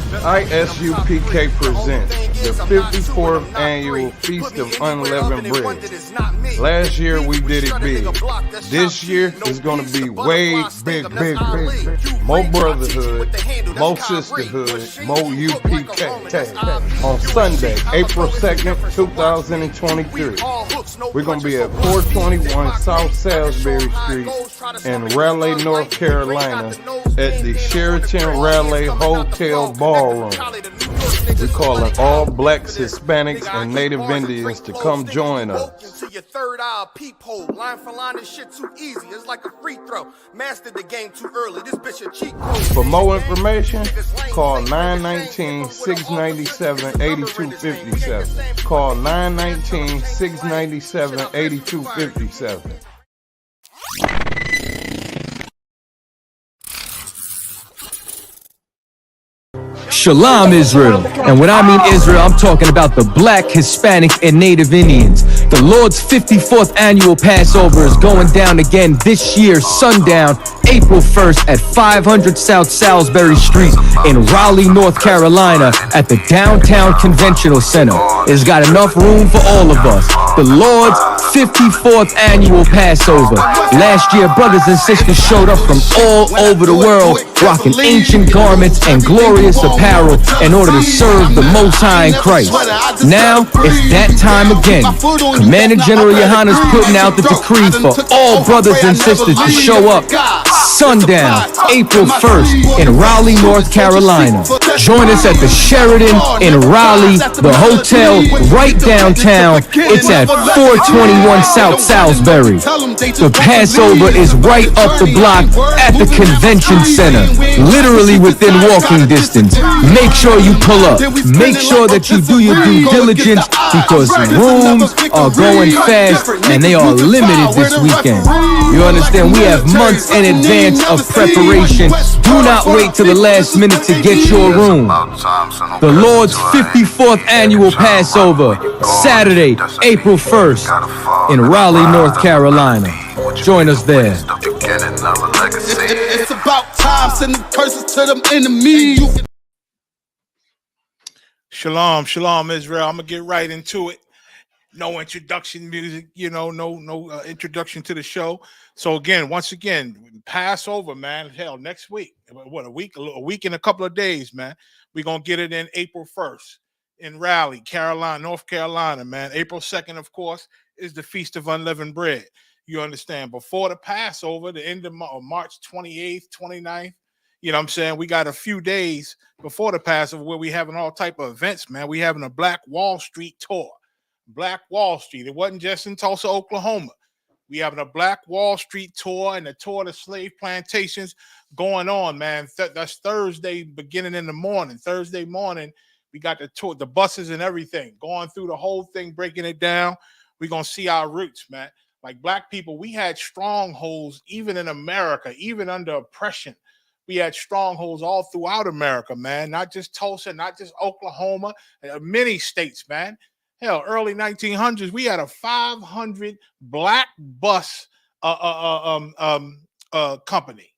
ISUPK presents the 54th annual Feast of Unleavened Bread. Last year we did it big. This year is going to be way big. More brotherhood, more sisterhood, more UPK. On Sunday, April 2nd, 2023, we're going to be at 421 South Salisbury Street in Raleigh, North Carolina at the Sheraton Raleigh Hotel Ballroom. We're calling all blacks, Hispanics, and Native Indians to come join us. Your third eye peephole, line for line, this shit too easy. It's like a free throw. Mastered the game too early. This bitch a cheat code. For more information, call 919-697-8257. Call 919-697-8257. Shalom Israel, and when I mean Israel, I'm talking about the black, Hispanic, and Native Indians. The Lord's 54th annual Passover is going down again this year, sundown, April 1st at 500 South Salisbury Street in Raleigh, North Carolina at the Downtown Conventional Center. It's got enough room for all of us. The Lord's 54th annual Passover. Last year, brothers and sisters showed up from all over the world, rocking ancient garments and glorious apparel in order to serve the Most High in Christ. Now, it's that time again. Commander General Yohanan is putting out the decree for all brothers and sisters to show up sundown, April 1st in Raleigh, North Carolina. Join us at the Sheraton in Raleigh, the hotel right downtown. It's at 421 South Salisbury. The Passover is right up the block at the Convention Center, literally within walking distance. Make sure you pull up. Make sure that you do your due diligence because rooms are going fast and they are limited this weekend. You understand? We have months in advance of preparation. Do not wait till the last minute to get your room. The Lord's 54th annual Passover, Saturday, April 1st in Raleigh, North Carolina. Join us there. It's about time sending curses to them enemies. Shalom, Israel. I'm gonna get right into it. No introduction music, no introduction to the show. So once again, Passover, man. Hell, next week, a week and a couple of days, man. We're gonna get it in April 1st in Raleigh, North Carolina, man. April 2nd, of course, is the Feast of Unleavened Bread. You understand? Before the Passover, the end of March 28th, 29th. You know what I'm saying? We got a few days before the Passover where we having all type of events, man. We having a Black Wall Street tour. Black Wall Street. It wasn't just in Tulsa, Oklahoma. We having a Black Wall Street tour and a tour of the slave plantations going on, man. That's Thursday, beginning in the morning. Thursday morning, we got the tour, the buses and everything, going through the whole thing, breaking it down. We're going to see our roots, man. Like black people, we had strongholds even in America, even under oppression. We had strongholds all throughout America, man. Not just Tulsa, not just Oklahoma, many states, man. Hell, early 1900s, we had a 500 black bus company.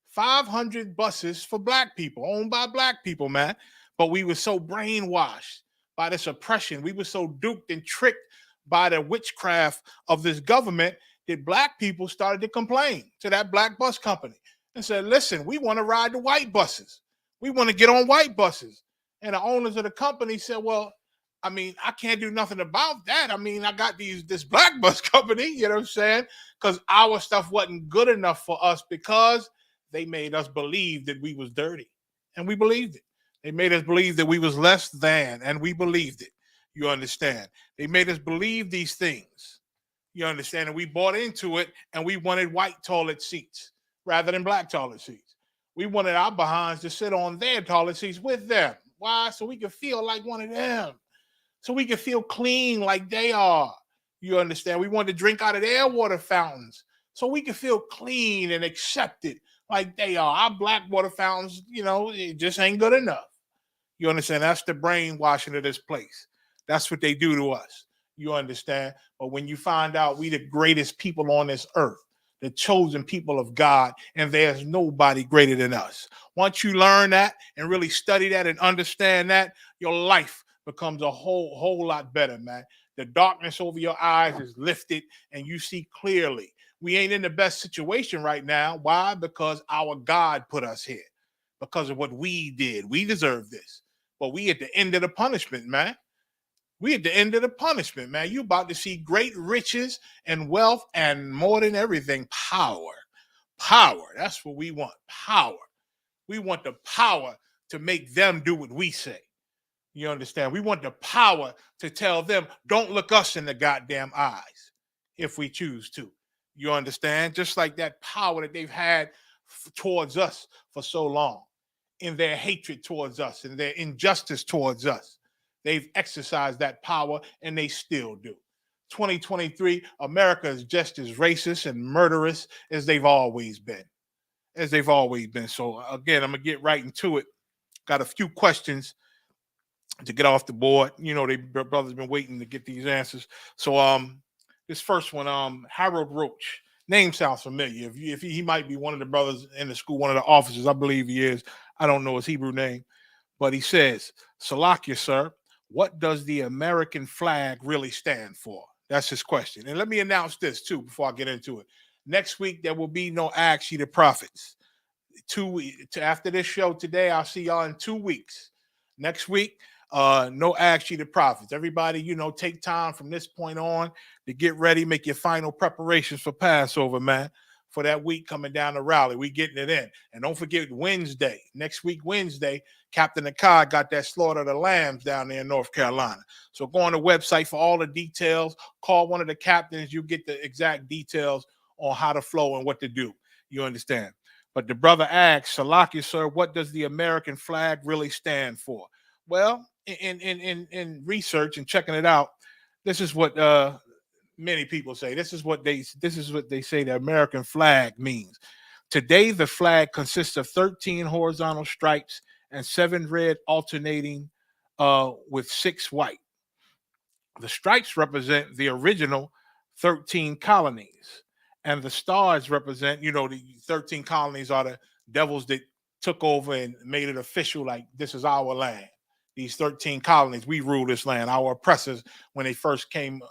500 buses for black people, owned by black people, man. But we were so brainwashed by this oppression. We were so duped and tricked by the witchcraft of this government that black people started to complain to that black bus company and said, listen, we want to ride the white buses. We want to get on white buses. And the owners of the company said, well, I mean, I can't do nothing about that. I mean, I got this black bus company, you know what I'm saying? Because our stuff wasn't good enough for us because they made us believe that we was dirty. And we believed it. They made us believe that we was less than, and we believed it. You understand? They made us believe these things. You understand? And we bought into it, and we wanted white toilet seats rather than black toilet seats. We wanted our behinds to sit on their toilet seats with them. Why? So we could feel like one of them. So we could feel clean like they are. You understand? We wanted to drink out of their water fountains so we could feel clean and accepted like they are. Our black water fountains, it just ain't good enough. You understand? That's the brainwashing of this place. That's what they do to us. You understand? But when you find out we the greatest people on this earth, the chosen people of God, and there's nobody greater than us. Once you learn that and really study that and understand that, your life becomes a whole lot better, man. The darkness over your eyes is lifted and you see clearly. We ain't in the best situation right now. Why? Because our God put us here. Because of what we did. We deserve this. But we at the end of the punishment, man. We at the end of the punishment, man. You about to see great riches and wealth and more than everything, power. Power. That's what we want. Power. We want the power to make them do what we say. You understand? We want the power to tell them, don't look us in the goddamn eyes if we choose to. You understand? Just like that power that they've had towards us for so long, in their hatred towards us and their injustice towards us. They've exercised that power and they still do. 2023, America is just as racist and murderous as they've always been. So again, I'm going to get right into it. Got a few questions to get off the board. You know, their brothers been waiting to get these answers. So this first one, Harold Roach. Name sounds familiar. If he might be one of the brothers in the school, one of the officers, I believe he is. I don't know his Hebrew name, but he says, Salakia, sir, what does the American flag really stand for? That's his question. And let me announce this too before I get into it. Next week, there will be no Ask Ye the Prophets. After this show today, I'll see y'all in 2 weeks. Next week, no Ask Ye the Prophets. Everybody, take time from this point on to get ready, make your final preparations for Passover, man. For that week coming down the rally, we getting it in. And don't forget Wednesday, next week, Wednesday, Captain Akai got that slaughter of the lambs down there in North Carolina. So go on the website for all the details. Call one of the captains. You get the exact details on how to flow and what to do. You understand? But the brother asks, Salakia, sir, what does the American flag really stand for? Well, in research and checking it out, this is what many people say. This is what they say the American flag means. Today, the flag consists of 13 horizontal stripes and 7 red alternating with 6 white. The stripes represent the original 13 colonies, and the stars represent, the 13 colonies are the devils that took over and made it official, like this is our land. These 13 colonies, we rule this land. Our oppressors, when they first came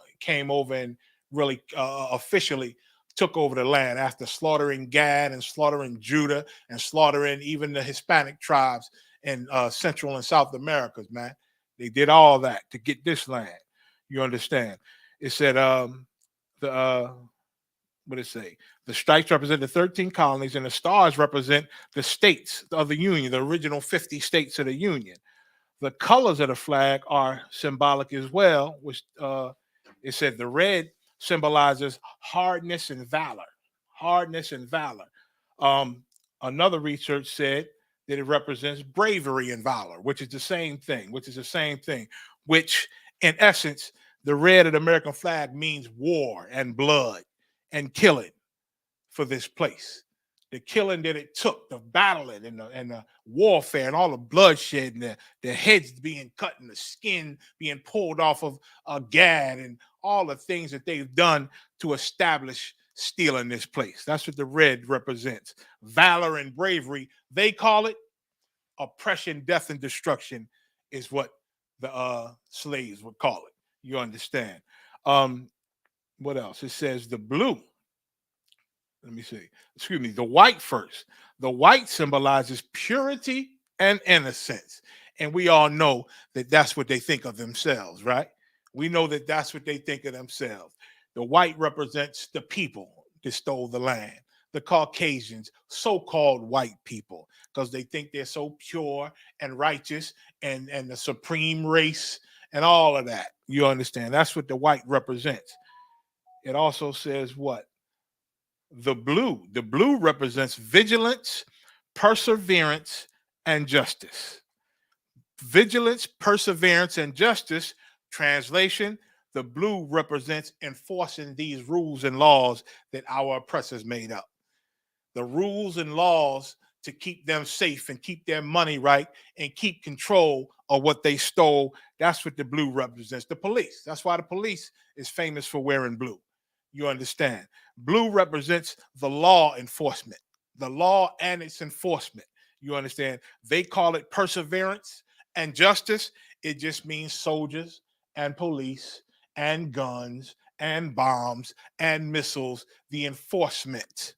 over and really officially took over the land after slaughtering Gad and slaughtering Judah and slaughtering even the Hispanic tribes in Central and South Americas, man. They did all that to get this land. You understand? It said, what did it say? The stripes represent the 13 colonies and the stars represent the states of the Union, the original 50 states of the Union. The colors of the flag are symbolic as well, which it said the red symbolizes hardness and valor. Hardness and valor. Another research said that it represents bravery and valor, which is the same thing, which in essence, the red of the American flag means war and blood and killing for this place. The killing that it took, the battling and the warfare and all the bloodshed and the heads being cut and the skin being pulled off of Gad and all the things that they've done to establish stealing this place. That's what the red represents. Valor and bravery. They call it oppression, death, and destruction is what the slaves would call it. You understand? What else? It says the blue. Let me see. Excuse me. The white first. The white symbolizes purity and innocence. And we all know that that's what they think of themselves, right? We know that that's what they think of themselves. The white represents the people that stole the land, the Caucasians, so-called white people, because they think they're so pure and righteous and the supreme race and all of that. You understand? That's what the white represents. It also says what? The blue represents vigilance, perseverance, and justice. Vigilance, perseverance, and justice. Translation, the blue represents enforcing these rules and laws that our oppressors made up. The rules and laws to keep them safe and keep their money right and keep control of what they stole. That's what the blue represents. The police. That's why the police is famous for wearing blue. You understand? Blue represents the law enforcement, the law and its enforcement. You understand? They call it perseverance and justice. It just means soldiers and police and guns and bombs and missiles, the enforcement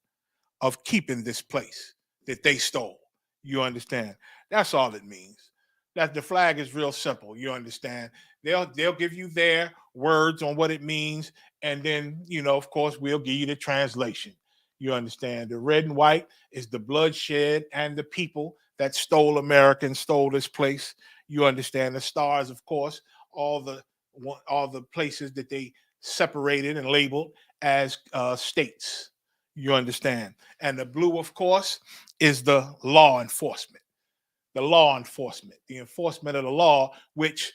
of keeping this place that they stole. You understand? That's all it means. That the flag is real simple. You understand? They'll give you their words on what it means, and then of course, we'll give you the translation. You understand? The red and white is the bloodshed and the people that stole America and stole this place. You understand? The stars, of course, all the places that they separated and labeled as states. You understand? And the blue, of course, is the law enforcement. The law enforcement, the enforcement of the law, which,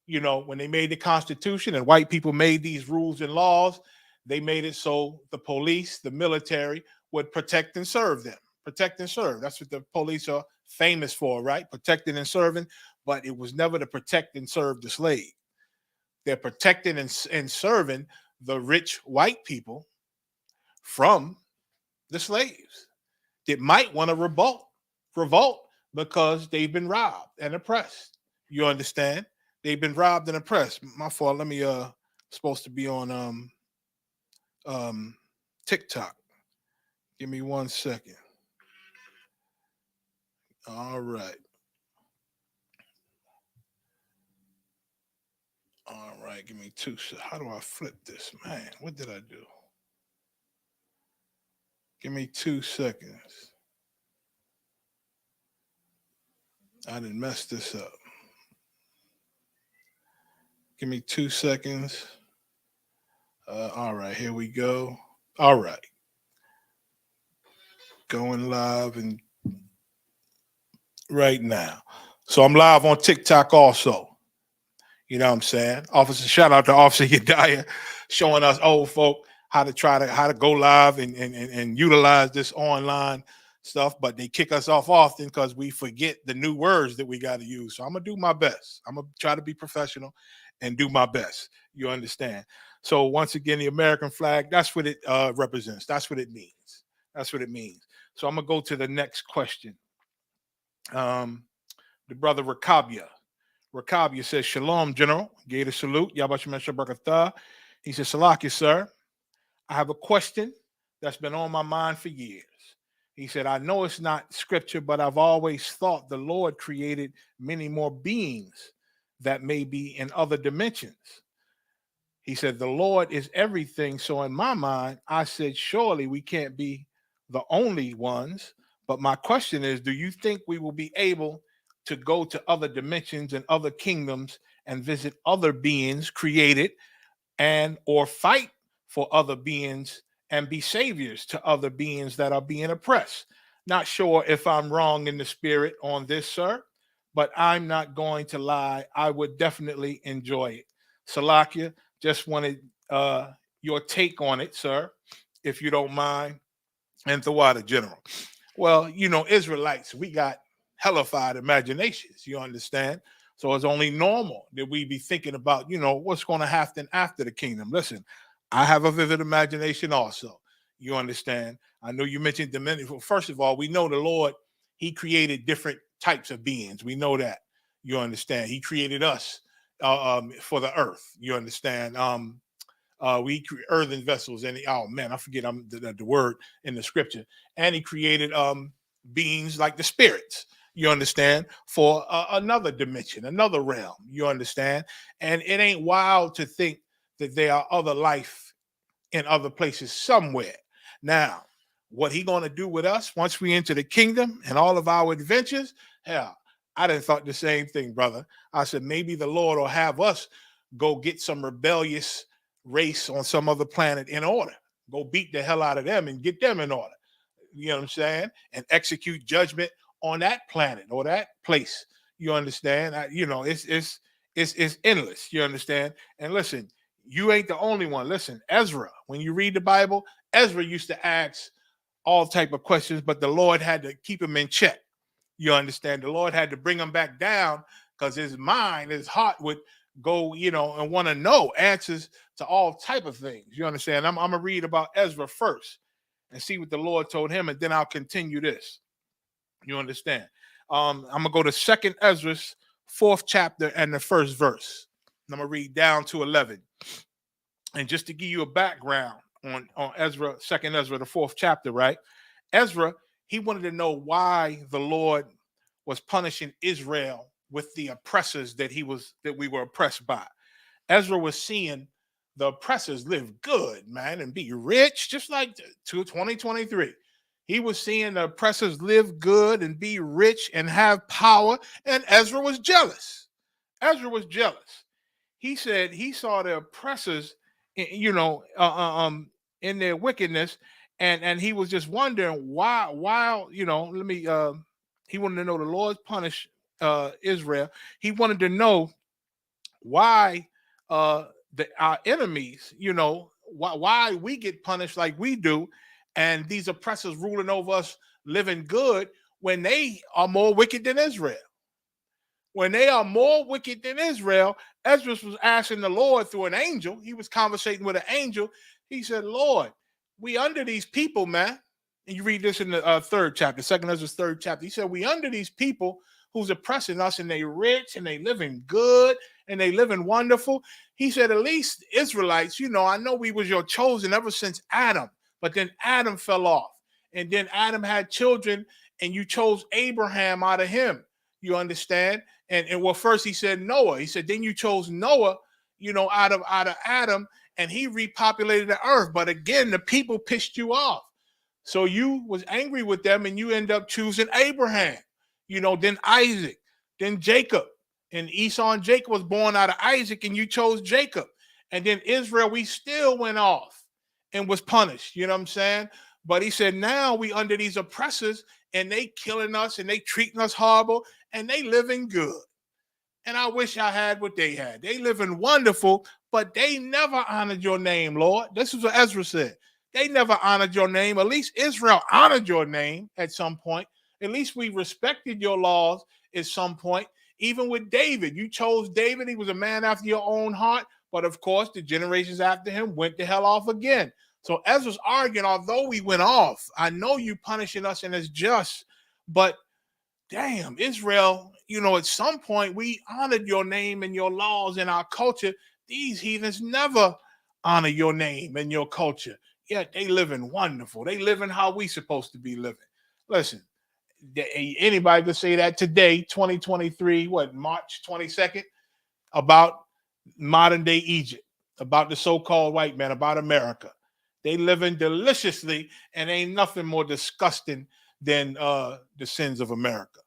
when they made the Constitution and white people made these rules and laws, they made it so the police, the military would protect and serve them. Protect and serve. That's what the police are famous for, right? Protecting and serving. But it was never to protect and serve the slave. They're protecting and serving the rich white people from the slaves that might want to revolt because they've been robbed and oppressed. You understand? They've been robbed and oppressed. My fault. Let me supposed to be on TikTok. Give me 1 second. All right. All right, give me 2 seconds. How do I flip this? Man, what did I do? Give me 2 seconds. I didn't mess this up. Give me 2 seconds. All right, here we go. All right. Going live and right now. So I'm live on TikTok also. You know what I'm saying? Officer, shout out to Officer Yediah showing us old folk how to go live and utilize this online stuff, but they kick us off often because we forget the new words that we got to use. So I'm gonna do my best. I'm gonna try to be professional and do my best. You understand? So once again, the American flag, that's what it represents. That's what it means. That's what it means. So I'm gonna go to the next question. The brother Rakabia says, Shalom, General. Gave a salute. Yabashim Shabrakatah. He says, Salakia, sir. I have a question that's been on my mind for years. He said, I know it's not scripture, but I've always thought the Lord created many more beings that may be in other dimensions. He said, the Lord is everything. So in my mind, I said, surely we can't be the only ones. But my question is, do you think we will be able to go to other dimensions and other kingdoms and visit other beings created and or fight for other beings and be saviors to other beings that are being oppressed? Not sure if I'm wrong in the spirit on this, sir, but I'm not going to lie. I would definitely enjoy it. Salakia, just wanted your take on it, sir, if you don't mind. And Thawada, General. Well, Israelites, we got hellified imaginations, you understand? So it's only normal that we be thinking about, what's going to happen after the kingdom. Listen, I have a vivid imagination also. You understand? I know you mentioned dimension. Well, first of all, we know the Lord, he created different types of beings. We know that. You understand? He created us for the earth. You understand? We create earthen vessels, and I forget the word in the scripture. And he created beings like the spirits. You understand? For another dimension, another realm. You understand? And it ain't wild to think that there are other life in other places somewhere. Now, what he going to do with us once we enter the kingdom and all of our adventures? Hell, I done thought the same thing, brother. I said, maybe the Lord will have us go get some rebellious race on some other planet in order. Go beat the hell out of them and get them in order. You know what I'm saying? And execute judgment on that planet or that place. You understand? It's endless. You understand? And listen, you ain't the only one. Listen, Ezra, when you read the Bible, Ezra used to ask all type of questions, but the Lord had to keep him in check. You understand? The Lord had to bring him back down because his mind, his heart would go, and want to know answers to all type of things. You understand? I'm gonna read about Ezra first and see what the Lord told him, and then I'll continue this. You understand? I'm gonna go to Second Ezra's 4th chapter and the 1st verse. And I'm gonna read down to 11. And just to give you a background on Ezra, 2nd Ezra, the 4th chapter, right? Ezra, he wanted to know why the Lord was punishing Israel with the oppressors that we were oppressed by. Ezra was seeing the oppressors live good, man, and be rich, just like 2023. He was seeing the oppressors live good and be rich and have power, and Ezra was jealous. Ezra was jealous. He said he saw the oppressors, in their wickedness, and he was just wondering why. He wanted to know the Lord punished Israel. He wanted to know why our enemies, why we get punished like we do, and these oppressors ruling over us living good when they are more wicked than Israel. When they are more wicked than Israel, Ezra was asking the Lord through an angel. He was conversating with an angel. He said, Lord, we under these people, man. And you read this in the 3rd chapter, 2nd Ezra's 3rd chapter. He said, we under these people who's oppressing us, and they rich, and they living good, and they living wonderful. He said, at least Israelites, I know we was your chosen ever since Adam, but then Adam fell off. And then Adam had children, and you chose Abraham out of him. You understand? And well, first he said Noah. He said, then you chose Noah, out of Adam, and he repopulated the earth. But again, the people pissed you off. So you was angry with them, and you end up choosing Abraham, then Isaac, then Jacob. And Esau and Jacob was born out of Isaac, and you chose Jacob. And then Israel, we still went off and was punished. You know what I'm saying? But he said, now we under these oppressors, and they killing us, and they treating us horrible, and they living good. And I wish I had what they had. They living wonderful, but they never honored your name, Lord. This is what Ezra said. They never honored your name. At least Israel honored your name at some point. At least we respected your laws at some point. Even with David, you chose David. He was a man after your own heart. But of course, the generations after him went the hell off again. So Ezra's arguing, although we went off, I know you punishing us and it's just, but damn, Israel, at some point we honored your name and your laws and our culture. These heathens never honor your name and your culture. Yet they living wonderful. They living how we supposed to be living. Listen, anybody could say that today, 2023, March 22nd, about modern day Egypt, about the so-called white man, about America. They living deliciously, and ain't nothing more disgusting than the sins of America.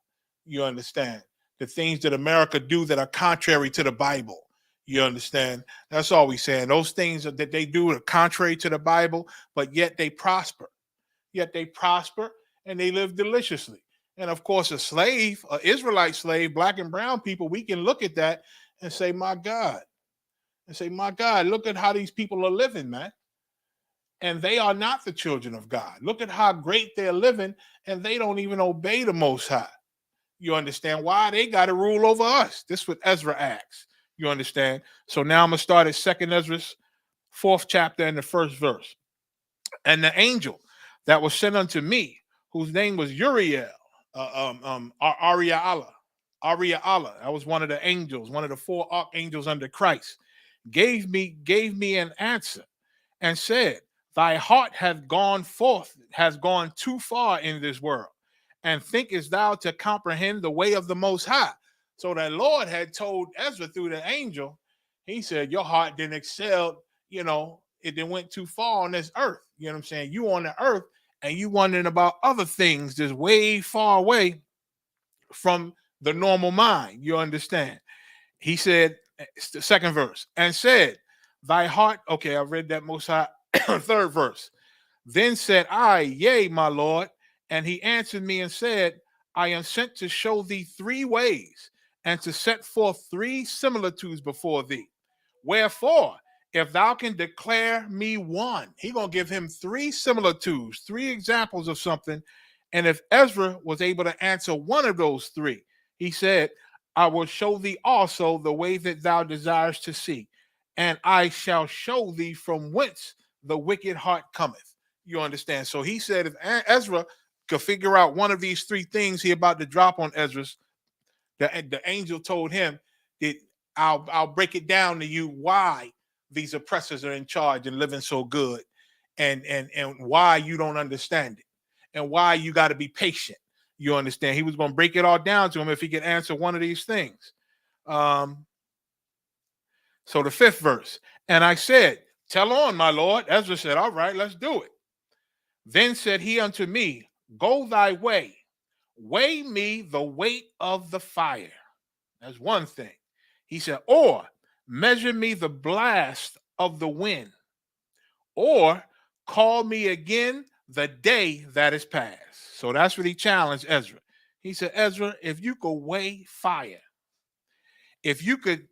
You understand? The things that America do that are contrary to the Bible. You understand? That's all we saying. Those things that they do are contrary to the Bible, but yet they prosper. Yet they prosper, and they live deliciously. And of course, a slave, an Israelite slave, black and brown people, we can look at that and say, my God. And say, my God, look at how these people are living, man. And they are not the children of God. Look at how great they're living, and they don't even obey the Most High. You understand why they got to rule over us? This is what Ezra asks. You understand? So now I'm going to start at 2nd Ezra's 4th chapter and the 1st verse. And the angel that was sent unto me, whose name was Uriel, Ariella. That was one of the angels, one of the 4 archangels under Christ, gave me an answer and said, thy heart has gone too far in this world, and thinkest thou to comprehend the way of the Most High. So the Lord had told Ezra through the angel, he said, your heart didn't excel, it didn't went too far on this earth. You know what I'm saying? You on the earth, and you wondering about other things that's way far away from the normal mind. You understand? He said, it's the 2nd verse, and said, thy heart, okay, I read that Most High. 3rd verse. Then said I, yea, my Lord. And he answered me and said, I am sent to show thee 3 ways, and to set forth 3 similitudes before thee. Wherefore, if thou can declare me one, he gonna give him 3 similitudes, 3 examples of something. And if Ezra was able to answer one of those 3, he said, I will show thee also the way that thou desirest to see, and I shall show thee from whence the wicked heart cometh. You understand? So he said if Ezra could figure out one of these three things he about to drop on Ezra's, the angel told him that I'll break it down to you why these oppressors are in charge and living so good, and why you don't understand it, and why you got to be patient. You understand? He was going to break it all down to him if he could answer one of these things. So the 5th verse, and I said, tell on, my Lord. Ezra said, all right, let's do it. Then said he unto me, go thy way, weigh me the weight of the fire. That's one thing. He said, or measure me the blast of the wind, or call me again the day that is past. So that's what he challenged Ezra. He said, Ezra, if you could weigh fire, if you could,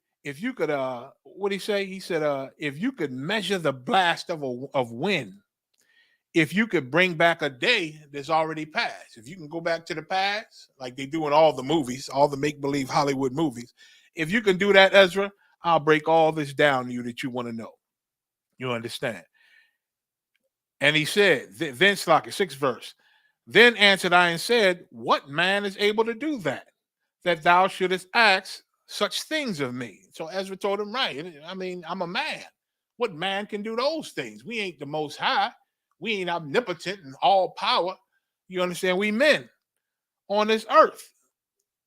what did he say? He said, if you could measure the blast of wind, if you could bring back a day that's already passed, if you can go back to the past, like they do in all the movies, all the make-believe Hollywood movies, if you can do that, Ezra, I'll break all this down to you that you want to know. You understand? And he said, then Slocket, 6th verse, then answered I and said, what man is able to do that thou shouldest ask such things of me? So Ezra told him, right. I mean, I'm a man. What man can do those things? We ain't the Most High. We ain't omnipotent and all power. You understand? We men on this earth.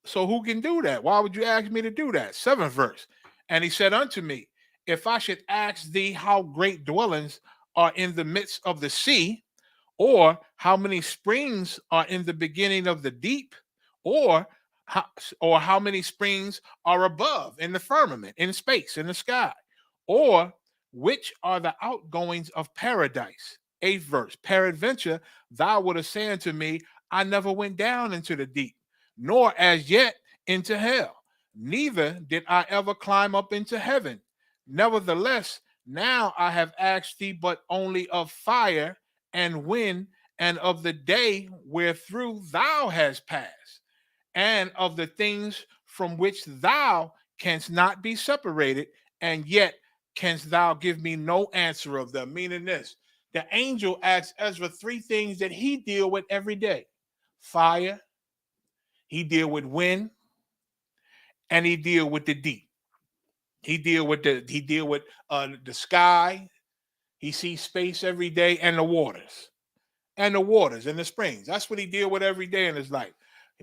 So who can do that? Why would you ask me to do that? 7th verse. And he said unto me, if I should ask thee how great dwellings are in the midst of the sea, or how many springs are in the beginning of the deep, or how many springs are above in the firmament, in space, in the sky, or which are the outgoings of paradise. 8th verse, peradventure thou wouldst say unto me, I never went down into the deep, nor as yet into hell, neither did I ever climb up into heaven. Nevertheless, now I have asked thee but only of fire and wind, and of the day wherethrough thou hast passed, and of the things from which thou canst not be separated, and yet canst thou give me no answer of them. Meaning this, the angel asked Ezra 3 things that he deal with every day. Fire, he deal with wind, and he deal with the deep. He deal with the sky. He sees space every day, and the waters and the springs. That's what he deal with every day in his life.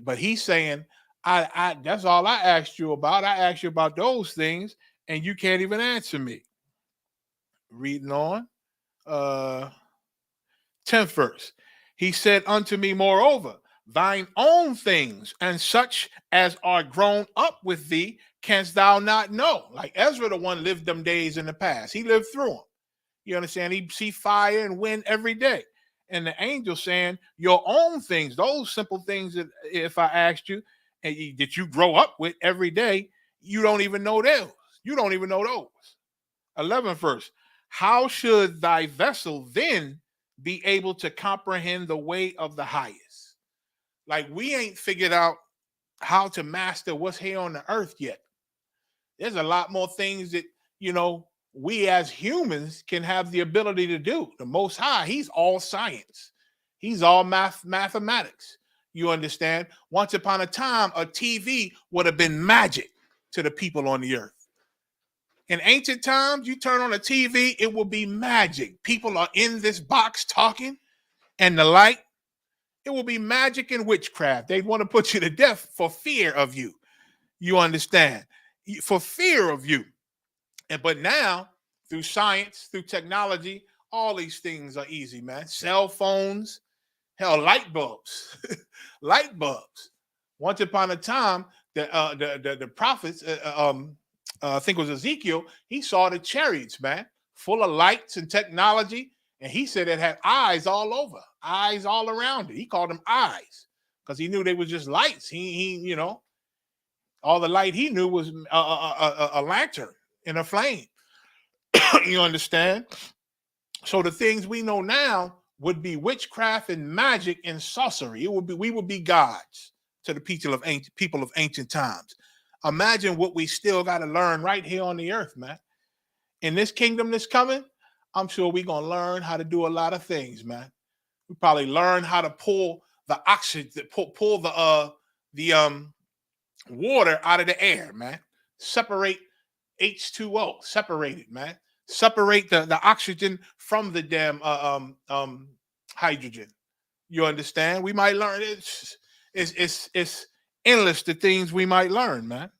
But he's saying, I that's all I asked you about. I asked you about those things, and you can't even answer me. Reading on, 10th verse. He said unto me, moreover, thine own things and such as are grown up with thee canst thou not know. Like Ezra, the one lived them days in the past. He lived through them. You understand? He see fire and wind every day. And the angel saying, your own things, those simple things that if I asked you and that you grow up with every day, you don't even know those. You don't even know those. 11th verse. How should thy vessel then be able to comprehend the way of the highest? Like we ain't figured out how to master what's here on the earth yet. There's a lot more things that, we as humans can have the ability to do. The Most High, he's all science. He's all mathematics. You understand? Once upon a time, a TV would have been magic to the people on the earth. In ancient times, you turn on a TV, it will be magic. People are in this box talking, and the light, it will be magic and witchcraft. They want to put you to death for fear of you. You understand? For fear of you. But now, through science, through technology, all these things are easy, man. Cell phones, hell, light bulbs. Light bulbs. Once upon a time, the prophets, I think it was Ezekiel, he saw the chariots, man, full of lights and technology. And he said it had eyes all over, eyes all around it. He called them eyes because he knew they were just lights. He all the light he knew was a lantern in a flame. You understand? So the things we know now would be witchcraft and magic and sorcery. We would be gods to the people of ancient times. Imagine what we still got to learn right here on the earth, man. In this kingdom that's coming, I'm sure we're going to learn how to do a lot of things, man. We probably learn how to pull the oxygen, pull the water out of the air, man. Separate H2O, separate it, man. Separate the oxygen from the damn hydrogen. You understand? We might learn it's endless the things we might learn, man.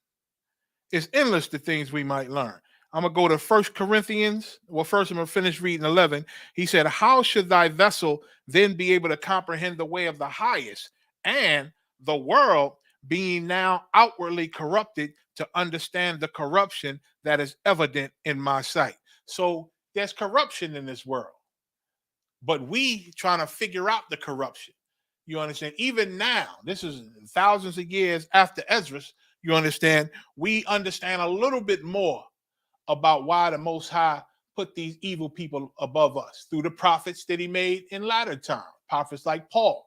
It's endless the things we might learn. I'm gonna go to 1 Corinthians. Well, first I'm gonna finish reading 11. He said, "How should thy vessel then be able to comprehend the way of the highest, and the world being now outwardly corrupted, to understand the corruption that is evident in my sight?" So there's corruption in this world, but we trying to figure out the corruption. You understand? Even now, this is thousands of years after Ezra. You understand? We understand a little bit more about why the Most High put these evil people above us through the prophets that he made in latter time. Prophets like Paul,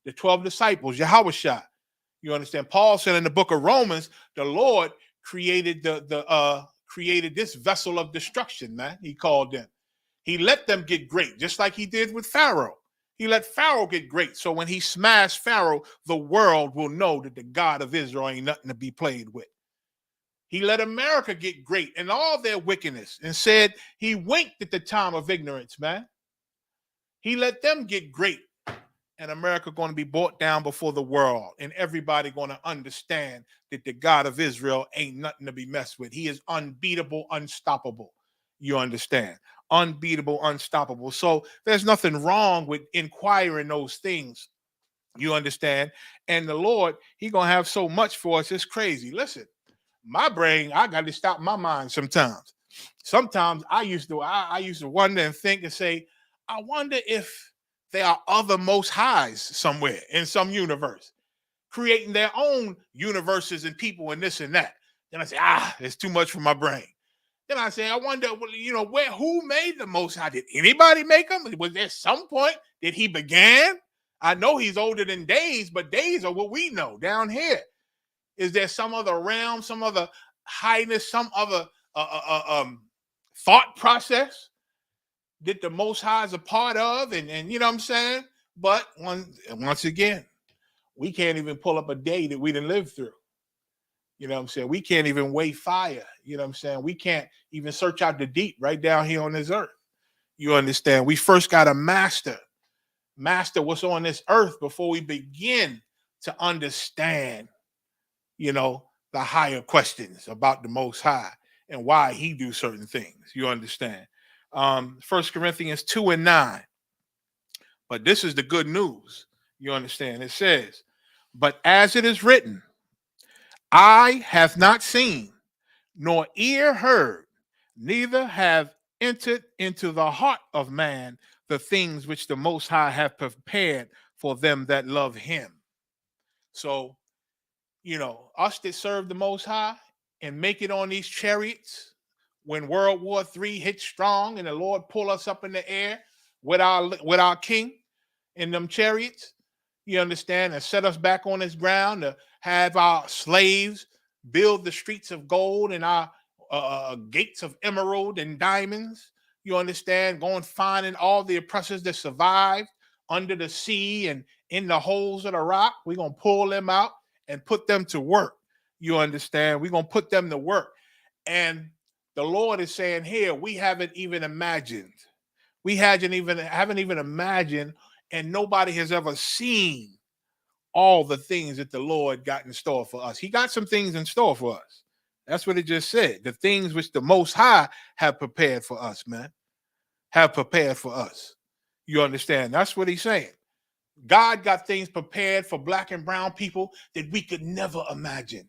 the 12 disciples, Yahushua. You understand? Paul said in the book of Romans, the Lord created created this vessel of destruction, man. He called them. He let them get great, just like he did with Pharaoh. He let Pharaoh get great. So when he smashed Pharaoh, the world will know that the God of Israel ain't nothing to be played with. He let America get great in all their wickedness and said he winked at the time of ignorance, man. He let them get great. And America going to be brought down before the world. And everybody going to understand that the God of Israel ain't nothing to be messed with. He is unbeatable, unstoppable. You understand? Unbeatable, unstoppable. So there's nothing wrong with inquiring those things. You understand? And the Lord, he going to have so much for us. It's crazy. Listen. My brain, I got to stop my mind sometimes. Sometimes I used to wonder and think and say, I wonder if there are other most highs somewhere in some universe, creating their own universes and people and this and that. Then I say, it's too much for my brain. Then I say, I wonder, who made the most high? Did anybody make them? Was there some point that he began? I know he's older than days, but days are what we know down here. Is there some other realm, some other highness, some other thought process that the Most High is a part of? And you know what I'm saying? But once again, we can't even pull up a day that we didn't live through. You know what I'm saying? We can't even weigh fire. You know what I'm saying? We can't even search out the deep right down here on this earth. You understand? We first got to master what's on this earth before we begin to understand the higher questions about the Most High and why he do certain things. You understand? 1 Corinthians 2:9. But this is the good news. You understand? It says, but as it is written, eye hath not seen, nor ear heard, neither have entered into the heart of man the things which the Most High hath prepared for them that love him. So, us that serve the Most High and make it on these chariots when World War III hits strong and the Lord pull us up in the air with our king in them chariots, you understand, and set us back on this ground to have our slaves build the streets of gold and our gates of emerald and diamonds, you understand, going finding all the oppressors that survived under the sea and in the holes of the rock. We're going to pull them out and put them to work. You understand? We're going to put them to work. And the Lord is saying here, we haven't even imagined. We haven't even imagined, and nobody has ever seen all the things that the Lord got in store for us. He got some things in store for us. That's what it just said. The things which the Most High have prepared for us, man. Have prepared for us. You understand? That's what he's saying. God got things prepared for black and brown people that we could never imagine.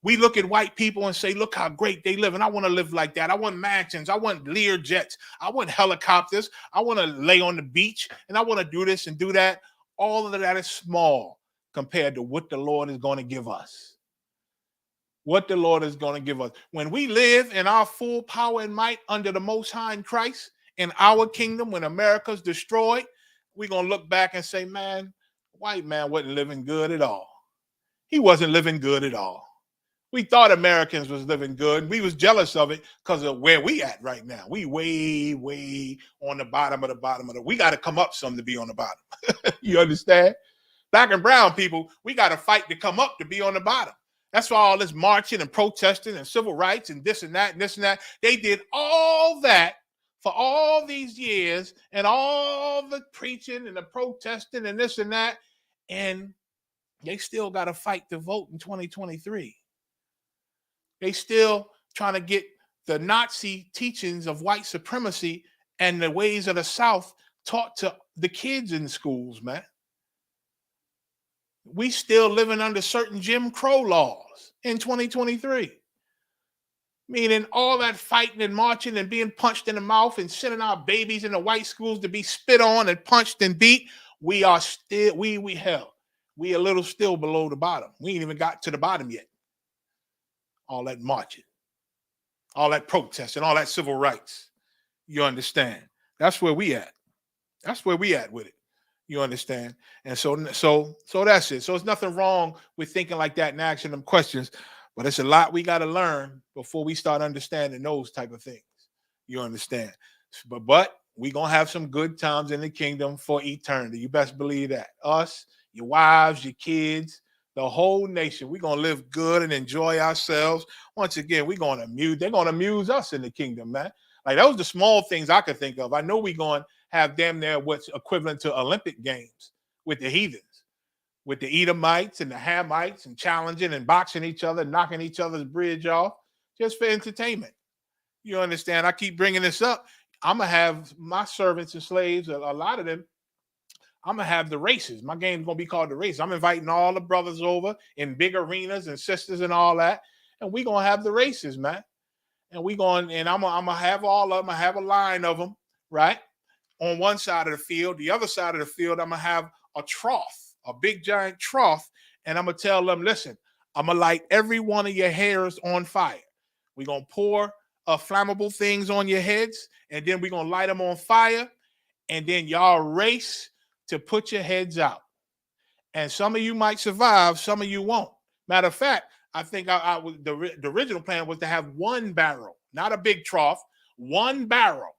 We look at white people and say, look how great they live. And I want to live like that. I want mansions. I want Lear jets. I want helicopters. I want to lay on the beach. And I want to do this and do that. All of that is small compared to what the Lord is going to give us. What the Lord is going to give us. When we live in our full power and might under the Most High in Christ, in our kingdom, when America's destroyed, we're going to look back and say, man, white man wasn't living good at all. He wasn't living good at all. We thought Americans was living good. We was jealous of it because of where we at right now. We way on the bottom of the bottom of the. We got to come up some to be on the bottom. You understand? Black and brown people, we got to fight to come up to be on the bottom. That's why all this marching and protesting and civil rights and this and that and this and that. They did all that for all these years and all the preaching and the protesting and this and that. And they still got to fight to vote in 2023. They still trying to get the Nazi teachings of white supremacy and the ways of the South taught to the kids in schools, man. We still living under certain Jim Crow laws in 2023. Meaning all that fighting and marching and being punched in the mouth and sending our babies in the white schools to be spit on and punched and beat. We are still, we a little still below the bottom. We ain't even got to the bottom yet. All that marching, all that protesting, all that civil rights. You understand? That's where we at. That's where we at with it. You understand? And so that's it. So it's nothing wrong with thinking like that and asking them questions, but it's a lot we got to learn before we start understanding those type of things. You understand? But we gonna have some good times in the kingdom for eternity. You best believe that. Us, your wives, your kids, the whole nation. We're going to live good and enjoy ourselves. Once again, they're going to amuse us in the kingdom, man. Like, those are the small things I could think of. I know we're going to have damn near what's equivalent to Olympic Games with the heathens, with the Edomites and the Hamites and challenging and boxing each other, knocking each other's bridge off just for entertainment. You understand? I keep bringing this up. I'm going to have my servants and slaves, a lot of them, I'm going to have the races. My game's going to be called the race. I'm inviting all the brothers over in big arenas and sisters and all that. And we're going to have the races, man. And I'm going to have all of them. I have a line of them, right? On one side of the field. The other side of the field, I'm going to have a trough, a big giant trough. And I'm going to tell them, listen, I'm going to light every one of your hairs on fire. We're going to pour flammable things on your heads. And then we're going to light them on fire. And then y'all race to put your heads out. And some of you might survive, some of you won't. Matter of fact, I think the original plan was to have one barrel, not a big trough, one barrel,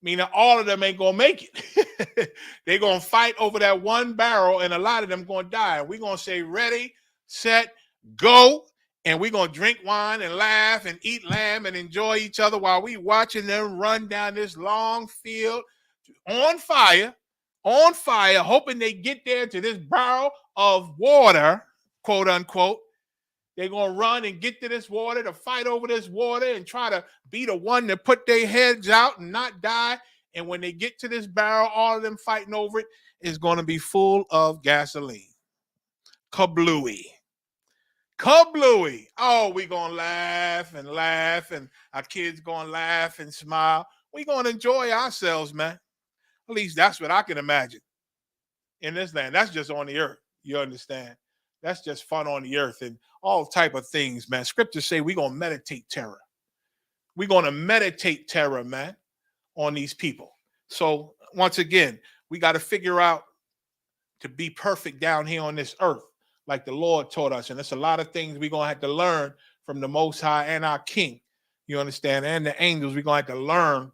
meaning all of them ain't going to make it. They're going to fight over that one barrel, and a lot of them going to die. We're going to say, ready, set, go, and we're going to drink wine and laugh and eat lamb and enjoy each other while we watching them run down this long field on fire, hoping they get there to this barrel of water, quote unquote. They're going to run and get to this water to fight over this water and try to be the one to put their heads out and not die. And when they get to this barrel, all of them fighting over it is going to be full of gasoline. Kablooey. Oh, we going to laugh, and our kids going to laugh and smile. We going to enjoy ourselves, man. At least that's what I can imagine in this land. That's just on the earth. You understand? That's just fun on the earth and all type of things, man. Scriptures say we're going to meditate terror. We're going to meditate terror, man, on these people. So once again, we got to figure out to be perfect down here on this earth like the Lord taught us. And there's a lot of things we're going to have to learn from the Most High and our King. You understand? And the angels, we're going to have to learn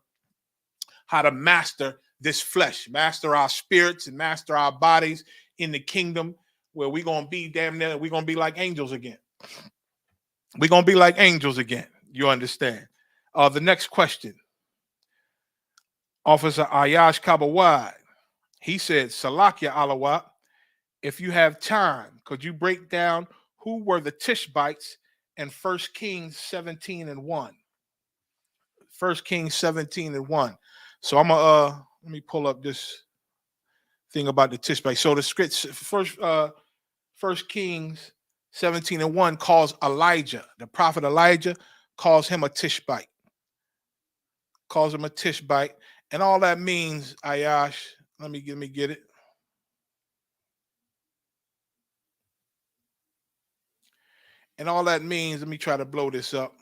how to master this flesh, master our spirits and master our bodies in the kingdom where we're going to be damn near, we're going to be like angels again. We're going to be like angels again. You understand? The next question. Officer Ayash Kabawad, he said, Salakia Alawat, if you have time, could you break down who were the Tishbites in 1 Kings 17:1? 1 Kings 17:1. So I'm gonna let me pull up this thing about the Tishbite. So the script First Kings 17:1 calls Elijah, the prophet Elijah, calls him a Tishbite. Calls him a Tishbite, and all that means, Ayash. Let me get it. And all that means, let me try to blow this up.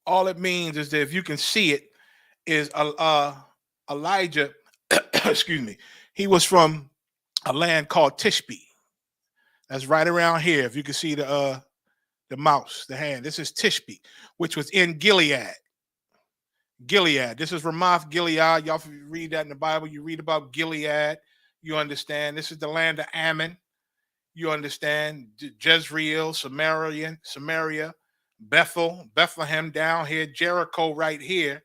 All it means is that if you can see it, is Elijah, excuse me, He was from a land called Tishbe. That's right around here. If you can see the mouse, the hand. This is Tishbe, which was in Gilead. Gilead. This is Ramoth Gilead. Y'all read that in the Bible. You read about Gilead. You understand. This is the land of Ammon. You understand. Jezreel, Samaria, Bethlehem down here, Jericho right here.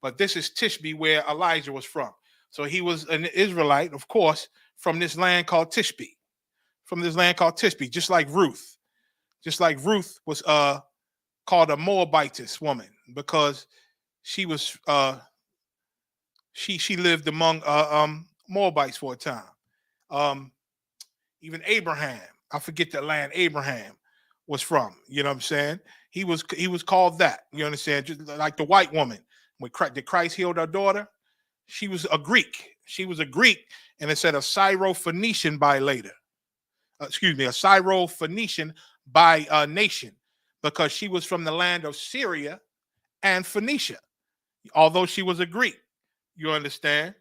But this is Tishbe, where Elijah was from. So he was an Israelite, of course, from this land called Tishbe. From this land called Tishbe, just like Ruth. Just like Ruth was called a Moabitess woman because she was she lived among Moabites for a time. Even Abraham, I forget the land Abraham was from. You know what I'm saying? He was called that. You understand? Just like the white woman. When Christ healed her daughter, she was a Greek. She was a Greek, and it said a Syro-Phoenician by later. A Syro-Phoenician by nation, because she was from the land of Syria and Phoenicia, although she was a Greek. You understand?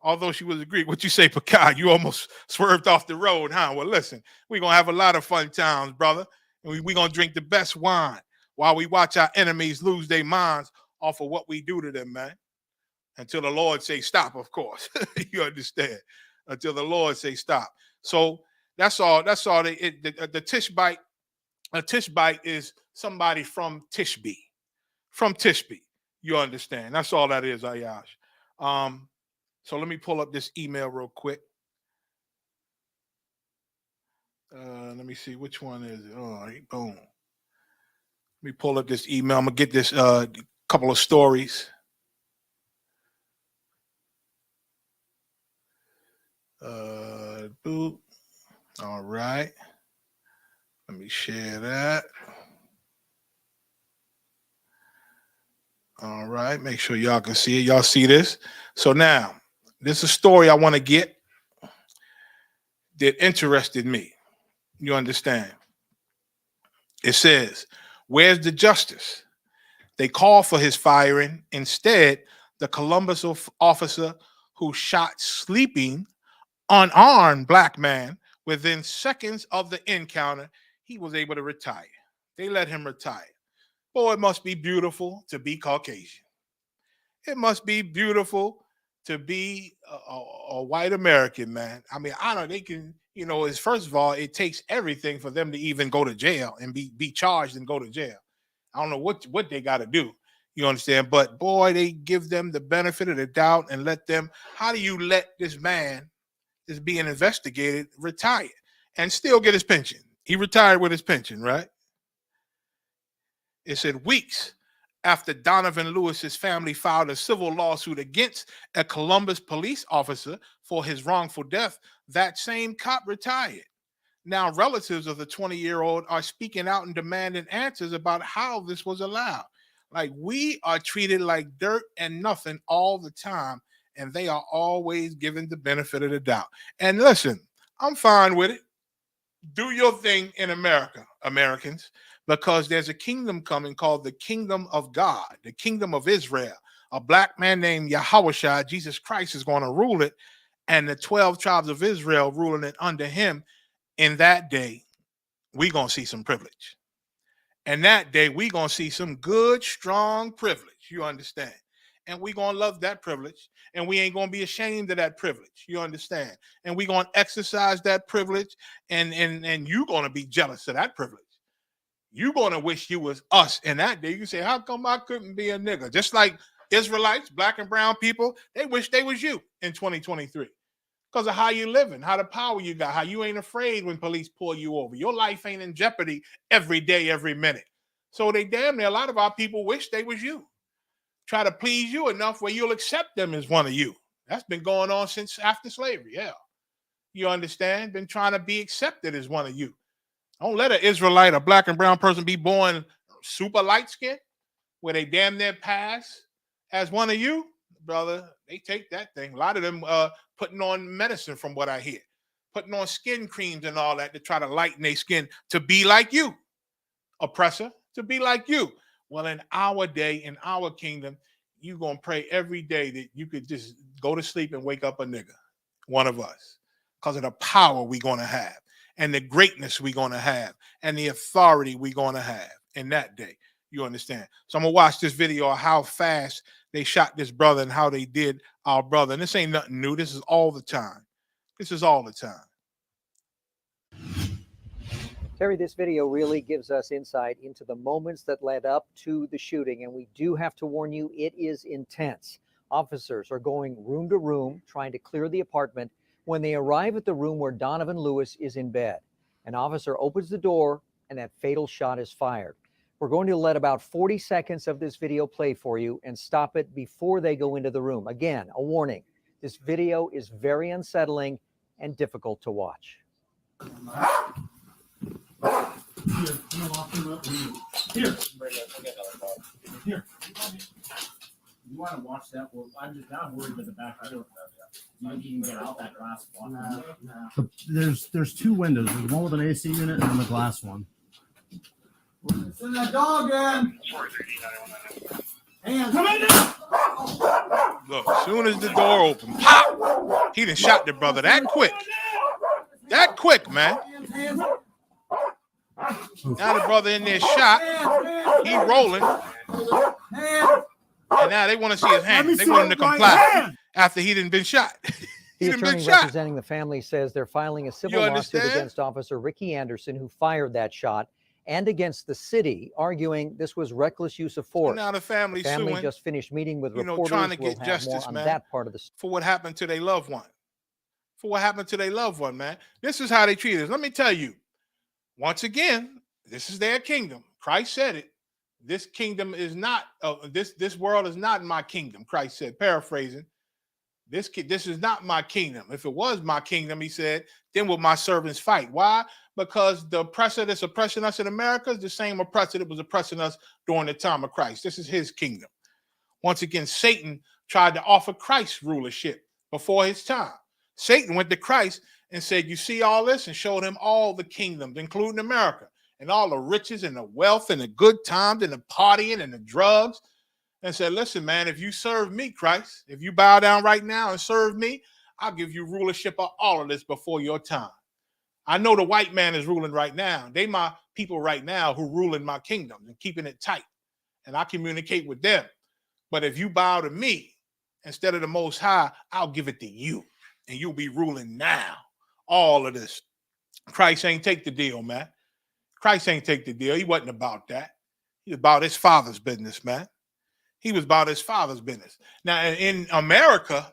Although she was a Greek. What you say, Picard? You almost swerved off the road, huh? Well, listen, we're going to have a lot of fun times, brother. And we're going to drink the best wine while we watch our enemies lose their minds off of what we do to them, man. Until the Lord say stop, of course. You understand? Until the Lord say stop. So that's all. That's all. The Tishbite. A Tishbite is somebody from Tishbe. From Tishbe. You understand? That's all that is, Ayash. So let me pull up this email real quick. Let me see, which one is it? All right, boom. Let me pull up this email. I'm gonna get this couple of stories. Boop. All right. Let me share that. All right. Make sure y'all can see it. Y'all see this? So now, this is a story I want to get that interested me. You understand? It says, where's the justice? They call for his firing. Instead, the Columbus officer who shot sleeping, unarmed black man within seconds of the encounter, he was able to retire. They let him retire. Boy, it must be beautiful to be Caucasian. It must be beautiful to be a white American, man. I mean, I know they can, you know, it's first of all, it takes everything for them to even go to jail and be charged and go to jail. I don't know what they got to do. You understand? But boy, they give them the benefit of the doubt and let them. How do you let this man that's being investigated retire and still get his pension? He retired with his pension, right? It said weeks after Donovan Lewis's family filed a civil lawsuit against a Columbus police officer for his wrongful death, that same cop retired. Now, relatives of the 20-year-old are speaking out and demanding answers about how this was allowed. Like, we are treated like dirt and nothing all the time, and they are always given the benefit of the doubt. And listen, I'm fine with it. Do your thing in America, Americans, because there's a kingdom coming called the kingdom of God, the kingdom of Israel. A black man named Yahushua, Jesus Christ, is going to rule it, and the 12 tribes of Israel ruling it under him. In that day, we're going to see some privilege. And that day, we're going to see some good, strong privilege. You understand? And we're going to love that privilege. And we ain't going to be ashamed of that privilege. You understand? And we're going to exercise that privilege. And you're going to be jealous of that privilege. You're going to wish you was us in that day. You say, how come I couldn't be a nigga? Just like Israelites, black and brown people, they wish they was you in 2023. Because of how you living, how the power you got, how you ain't afraid when police pull you over. Your life ain't in jeopardy every day, every minute. So they damn near, a lot of our people wish they was you. Try to please you enough where you'll accept them as one of you. That's been going on since after slavery, yeah. You understand? Been trying to be accepted as one of you. Don't let an Israelite, a black and brown person be born super light skinned where they damn near pass as one of you. Brother, they take that thing. A lot of them putting on medicine from what I hear. Putting on skin creams and all that to try to lighten their skin to be like you. Oppressor, to be like you. Well, in our day, in our kingdom, you're going to pray every day that you could just go to sleep and wake up a nigga. one of us, because of the power we're going to have and the greatness we're going to have and the authority we're going to have in that day. You understand? So I'm going to watch this video of how fast they shot this brother and how they did our brother. And this ain't nothing new. This is all the time. This is all the time. Terry, this video really gives us insight into the moments that led up to the shooting, and we do have to warn you, it is intense. Officers are going room to room trying to clear the apartment. When they arrive at the room where Donovan Lewis is in bed, an officer opens the door and that fatal shot is fired. We're going to let about 40 seconds of this video play for you and stop it before they go into the room. Again, a warning, this video is very unsettling and difficult to watch. Here. Here. You want to watch that? Well, I'm worried about the back door. You can get out that glass one. There's two windows. There's one with an AC unit and then the glass one. Send that dog in. Hands. Come in now. Look, as soon as the door opened, pop! He done shot the brother that quick. That quick, man. Now the brother in there shot. He rolling. And now they want to see his hands. They want him to comply after he didn't been shot. The attorney representing the family says they're filing a civil lawsuit against Officer Ricky Anderson, who fired that shot, and against the city, arguing this was reckless use of force. So now the family suing, just finished meeting with reporters. Trying to get justice, man, that part of the for what happened to their loved one. For what happened to their loved one, man. This is how they treat us. Let me tell you, once again, this is their kingdom. Christ said it. This kingdom is not, this world is not my kingdom, Christ said, paraphrasing. This is not my kingdom. If it was my kingdom, he said, then would my servants fight? Why? Because the oppressor that's oppressing us in America is the same oppressor that was oppressing us during the time of Christ. This is his kingdom. Once again, Satan tried to offer Christ rulership before his time. Satan went to Christ and said, you see all this, and showed him all the kingdoms, including America, and all the riches and the wealth and the good times and the partying and the drugs, and said, listen, man, if you serve me, Christ, if you bow down right now and serve me, I'll give you rulership of all of this before your time. I know the white man is ruling right now. They my people right now who rule in my kingdom and keeping it tight, and I communicate with them. But if you bow to me instead of the Most High, I'll give it to you, and you'll be ruling now. All of this. Christ ain't take the deal, man. Christ ain't take the deal. He wasn't about that. He was about his father's business, man. He was about his father's business. Now, in America,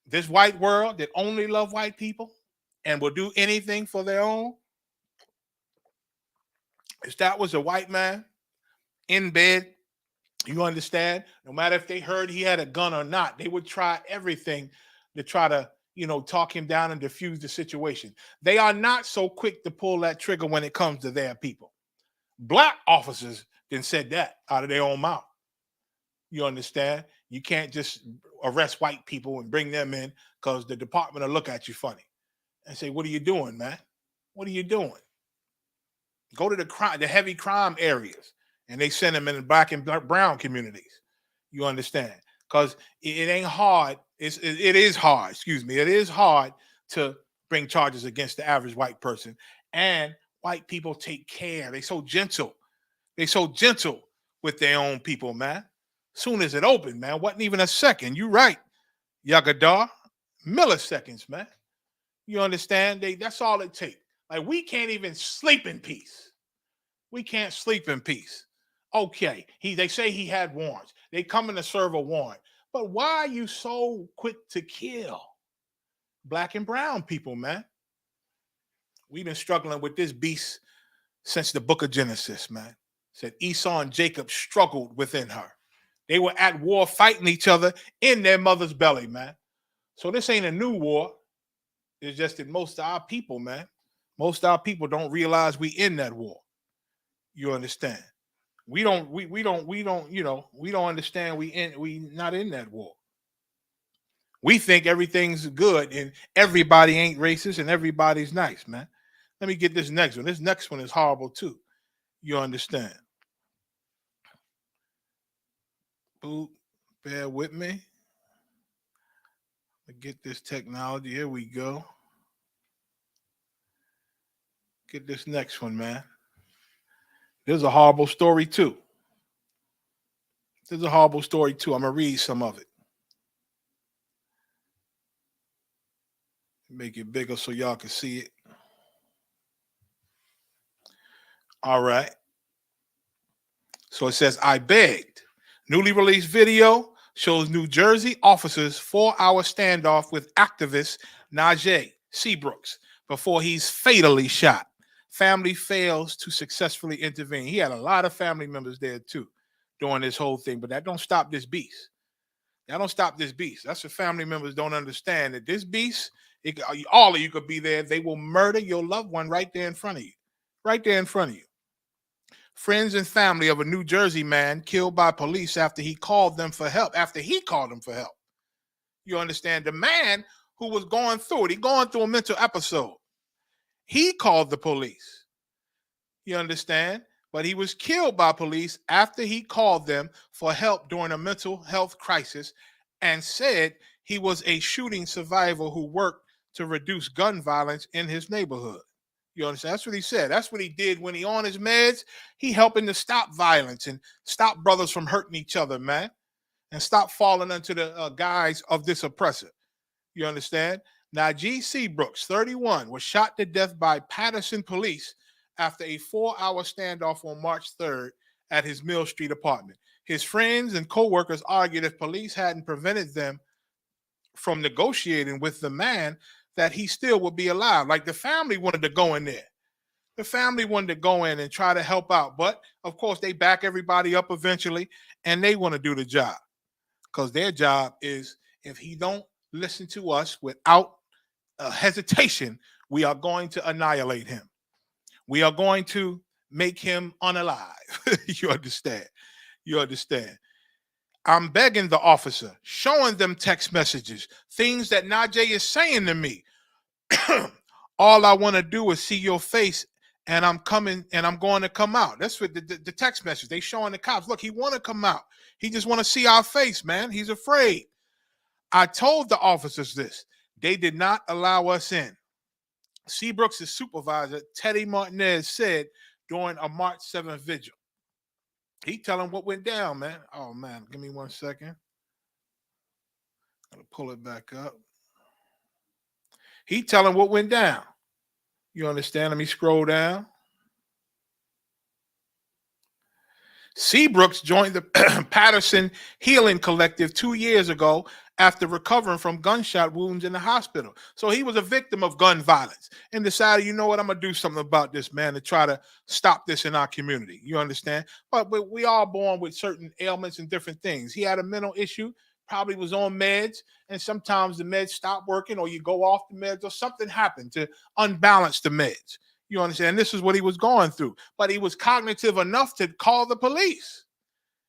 this white world that only love white people and will do anything for their own, if that was a white man in bed, you understand, no matter if they heard he had a gun or not, they would try everything to try to, talk him down and diffuse the situation. They are not so quick to pull that trigger when it comes to their people. Black officers then said that out of their own mouth. You understand? You can't just arrest white people and bring them in because the department will look at you funny and say, what are you doing, man? What are you doing? Go to the heavy crime areas, and they send them in the black and brown communities. You understand? Because it ain't hard. It is hard, excuse me. It is hard to bring charges against the average white person. And white people take care. They so gentle. They so gentle with their own people, man. Soon as it opened, man, wasn't even a second. You right, Yagadar. Milliseconds, man. You understand? That's all it takes. Like, we can't even sleep in peace. We can't sleep in peace. Okay, they say he had warrants. They come in to serve a warrant. But why are you so quick to kill black and brown people, man? We've been struggling with this beast since the book of Genesis, man. Said Esau and Jacob struggled within her. They were at war fighting each other in their mother's belly, man. So this ain't a new war. It's just that most of our people, man, most of our people don't realize we in that war. You understand? We don't understand we not in that war. We think everything's good and everybody ain't racist and everybody's nice, man. Let me get this next one. This next one is horrible too. You understand? Bear with me. Get this technology. Here we go. Get this next one, man. There's a horrible story too. I'm gonna read some of it. Make it bigger so y'all can see it. All right. So it says, I begged. Newly released video shows New Jersey officers 4-hour standoff with activist Najee Seabrooks before he's fatally shot. Family fails to successfully intervene. He had a lot of family members there too during this whole thing, but that don't stop this beast. That's what family members don't understand, that this beast, all of you could be there. They will murder your loved one right there in front of you. Friends and family of a New Jersey man killed by police after he called them for help. You understand? The man who was going through a mental episode. He called the police. You understand? But he was killed by police after he called them for help during a mental health crisis and said he was a shooting survivor who worked to reduce gun violence in his neighborhood. You understand? That's what he said. That's what he did when he on his meds. He helping to stop violence and stop brothers from hurting each other, man, and stop falling into the guise of this oppressor. You understand? Najee Seabrooks, 31, was shot to death by Patterson police after a 4-hour standoff on March 3rd at his Mill Street apartment. His friends and co-workers argued if police hadn't prevented them from negotiating with the man, that he still would be alive. Like, the family wanted to go in there. The family wanted to go in and try to help out. But, of course, they back everybody up eventually, and they want to do the job. Because their job is, if he don't listen to us without hesitation, we are going to annihilate him. We are going to make him unalive. You understand? I'm begging the officer, showing them text messages, things that Najee is saying to me. All I want to do is see your face, and I'm coming, and I'm going to come out. That's what the text message. They showing the cops, look, he want to come out. He just want to see our face, man. He's afraid. I told the officers this. They did not allow us in. Seabrooks' supervisor, Teddy Martinez, said during a March 7th vigil. He telling what went down, man. Oh, man, give me 1 second. Gotta pull it back up. He telling what went down. You understand? Let me scroll down. Seabrooks joined the Patterson Healing Collective 2 years ago after recovering from gunshot wounds in the hospital. So he was a victim of gun violence and decided, you know what, I'm going to do something about this, man, to try to stop this in our community. You understand? But we all born with certain ailments and different things. He had a mental issue, probably was on meds, and sometimes the meds stop working or you go off the meds or something happened to unbalance the meds. You understand? This is what he was going through. But he was cognitive enough to call the police.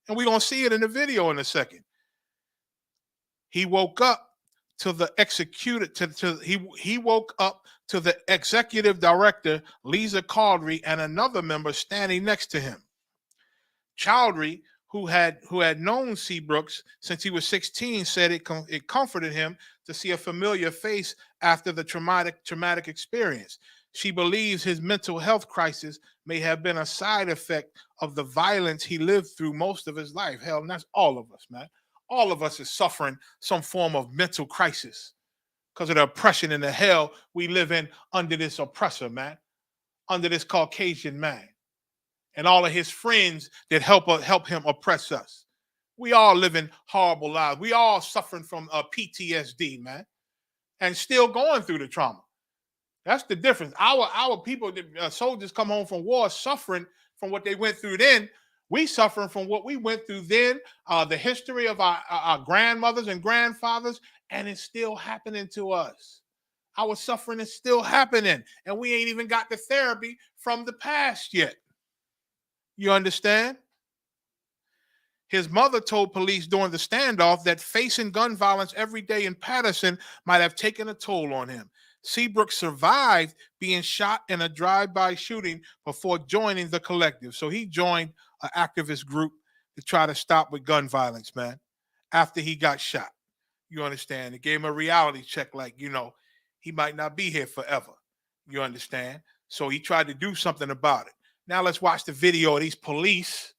And we're going to see it in the video in a second. He woke up to the he woke up to the executive director, Lisa Caudry, and another member standing next to him. Chowdhury, who had known Seabrooks since he was 16, said it comforted him to see a familiar face after the traumatic experience. She believes his mental health crisis may have been a side effect of the violence he lived through most of his life. Hell, and that's all of us, man. All of us is suffering some form of mental crisis because of the oppression and the hell we live in under this oppressor, man, under this Caucasian man, and all of his friends that help him oppress us. We all living horrible lives. We all suffering from PTSD, man, and still going through the trauma. That's the difference. Our people, soldiers come home from war suffering from what they went through then. We suffering from what we went through then, the history of our grandmothers and grandfathers, and it's still happening to us. Our suffering is still happening, and we ain't even got the therapy from the past yet. You understand? His mother told police during the standoff that facing gun violence every day in Patterson might have taken a toll on him. Seabrooks survived being shot in a drive-by shooting before joining the collective. So he joined an activist group to try to stop with gun violence, man, after he got shot. You understand? It gave him a reality check, like, you know, he might not be here forever. You understand? So he tried to do something about it. Now let's watch the video of these police,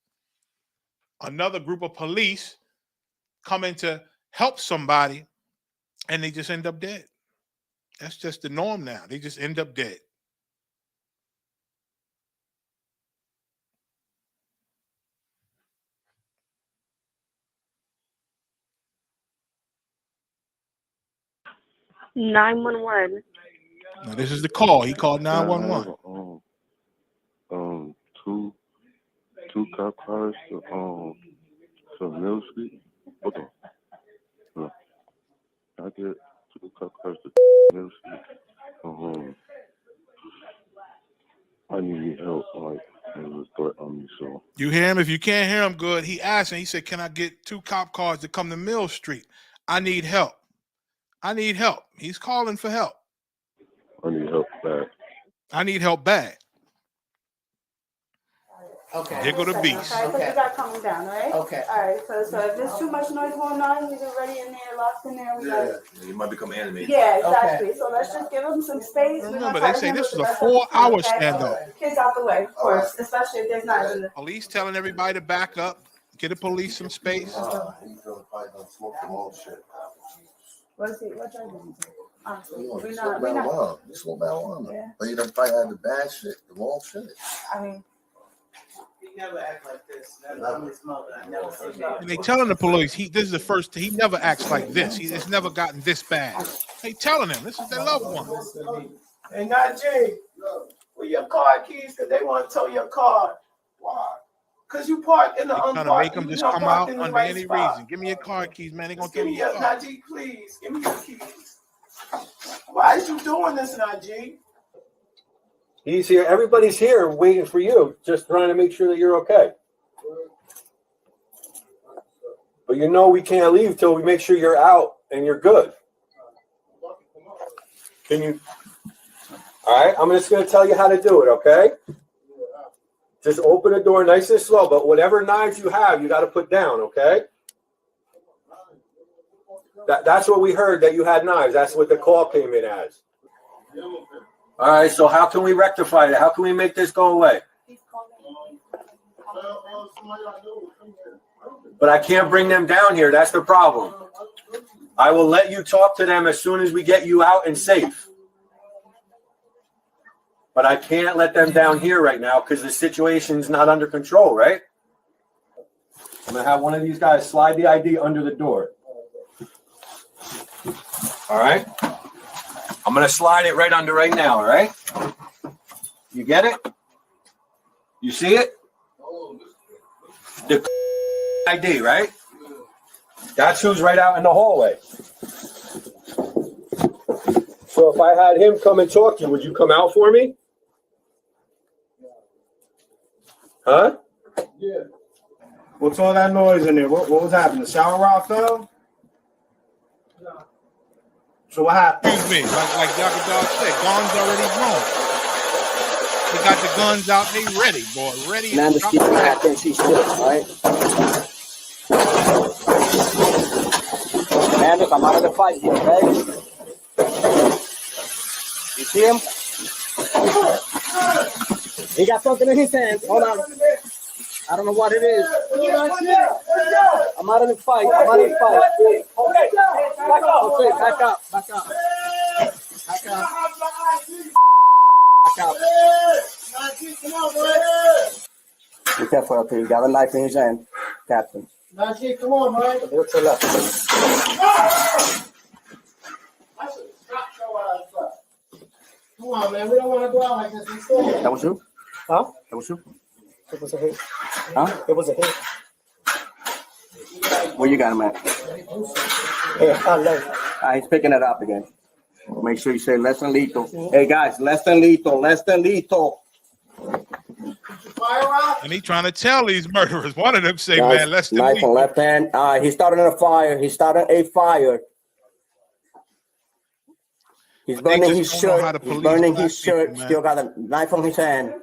another group of police coming to help somebody, and they just end up dead. That's just the norm now. They just end up dead. (911) Now, this is the call. He called 911. Two cop cars to Mill Street. Hold on. Look, I get 2 cop cars to Mill Street. I need help, like, there's a threat on me, so. You hear him? If you can't hear him good, he asked, and he said, can I get 2 cop cars to come to Mill Street? I need help. I need help. He's calling for help. I need help bad. I need help bad. Okay. There go the beast. Okay, so you got coming down, right? Okay. All right, so if there's too much noise going on, he's already in there, locked in there. We got You might become animated. Yeah, exactly. So let's just give him some space. Remember, they say this is a 4-hour standoff. Kids out the way, of course, especially if there's not in the. Police telling everybody to back up, get the police some space. What is he? What drug is he? Honestly, You we're smoke not. marijuana. You smoke marijuana. Yeah. But you don't probably have the bad shit, the wrong shit. I mean. He never act like this. Never smoking. I never seen that. And they telling the police, this is the first, he never acts like this. It's never gotten this bad. They telling him, this is their loved one. Hey, Najee, where your car keys? Because they want to tow your car. Why? Because you parked in the They're trying to make them just come out under any reason. Give me your car keys, man. They're going to give me your car. Najee, please. Give me your keys. Why is you doing this, Najee? He's here. Everybody's here waiting for you, just trying to make sure that you're okay. But you know we can't leave till we make sure you're out and you're good. Can you? All right, I'm just going to tell you how to do it, okay? Just open the door nice and slow, but whatever knives you have, you got to put down, okay? That's what we heard, that you had knives. That's what the call came in as. All right, so how can we rectify that? How can we make this go away? But I can't bring them down here. That's the problem. I will let you talk to them as soon as we get you out and safe. But I can't let them down here right now because the situation's not under control, right? I'm going to have one of these guys slide the ID under the door. All right? I'm going to slide it right under right now, all right? You get it? You see it? The ID, right? That's who's right out in the hallway. So if I had him come and talk to you, would you come out for me? Huh? Yeah. What's all that noise in there? What was happening? The shower rod fell? So what happened? Excuse me, like Dr. Dog said, guns already grown. They got the guns out, they ready, boy, ready. Man, just keep back and she's still, right? Man, look, I'm out of the fight here, okay? You see him? He got something in his hands. Hold on. I don't know what it is. I'm out of the fight. I'm out of the fight. Okay, back up. Okay, back up. Back up. Back up. Back up. Be careful, okay? You got a knife in his hand, Captain. Najee, come on, man. A little to the left. Come on, man. We don't want to go out like this. That was you? Huh? That was you? It was a hit. Huh? It was a hit. Where you got him at? Yeah, I love He's picking it up again. Make sure you say less than lethal. Hey guys, less than lethal, less than lethal. And he trying to tell these murderers. One of them say, Guys, man, less than knife lethal. on left hand. He started a fire. He started a fire. He's burning his shirt. He's burning his shirt. Still got a knife on his hand.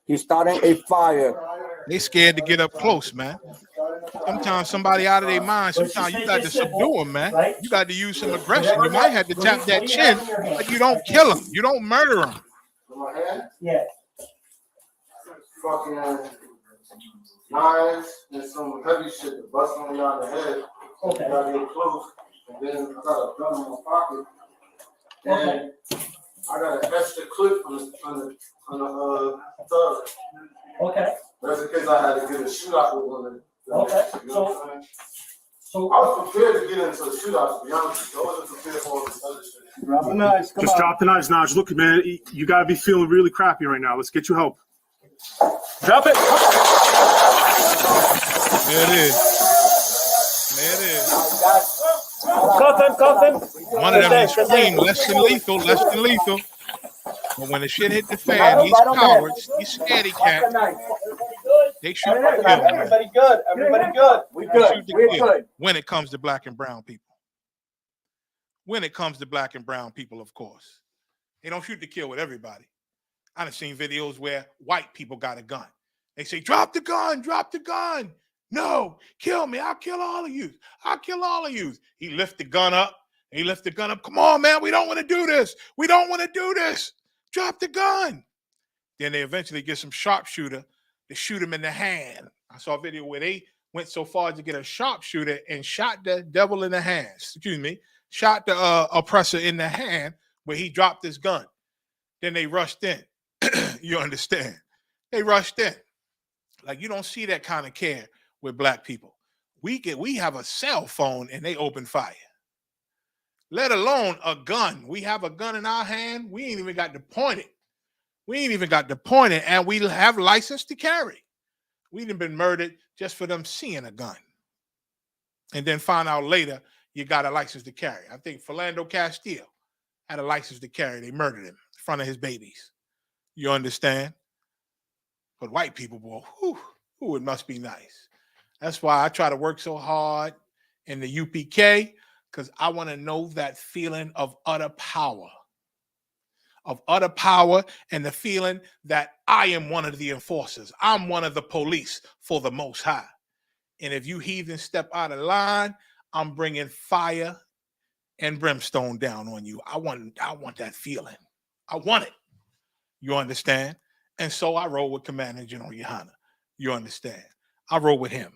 He's starting a fire. They scared to get up close, man. Sometimes somebody out of their mind. Sometimes you got to subdue them, man. You got to use some aggression. You might have to tap that chin, but you don't kill them. You don't murder them. Yeah. Fucking knives and some heavy shit to bust on you on the head. Okay. I gotta get close. And then I got a gun in my pocket. And I got an extra clip on the tug. Okay. That's in case I had to get a shootout with one of them. Okay. You know what I'm saying? So I was prepared to get into a shootout, to be honest with you. I wasn't prepared for all this other shit. Drop the knives. Just drop the knives, Naj. Look, man, you gotta be feeling really crappy right now. Let's get you help. Drop it. There it is. There it is. Cuff him. One of them will scream, less than lethal. But when the shit hit the fan, these cowards, these scaredy cats, they shoot to kill. Everybody good. Everybody good. We good. We're good. When it comes to black and brown people. When it comes to black and brown people, of course. They don't shoot to kill with everybody. I've seen videos where white people got a gun. They say, drop the gun, drop the gun. No, kill me. I'll kill all of you. I'll kill all of you. He lift the gun up. Come on, man. We don't want to do this. We don't want to do this. Drop the gun. Then they eventually get some sharpshooter to shoot him in the hand. I saw a video where they went so far as to get a sharpshooter and shot the devil in the hands. Shot the oppressor in the hand where he dropped his gun. Then they rushed in. You understand? They rushed in. Like, you don't see that kind of care with black people. We have a cell phone and they open fire. Let alone a gun. We have a gun in our hand. We ain't even got to point it. And we have license to carry. We done been murdered just for them seeing a gun. And then find out later you got a license to carry. I think Philando Castile had a license to carry. They murdered him in front of his babies. You understand? But white people, boy, it must be nice. That's why I try to work so hard in the UPK, because I want to know that feeling of utter power. And the feeling that I am one of the enforcers. I'm one of the police for the Most High. And if you heathens step out of line, I'm bringing fire and brimstone down on you. I want that feeling. I want it. You understand? And so I roll with Commander General Yohana. You understand? I roll with him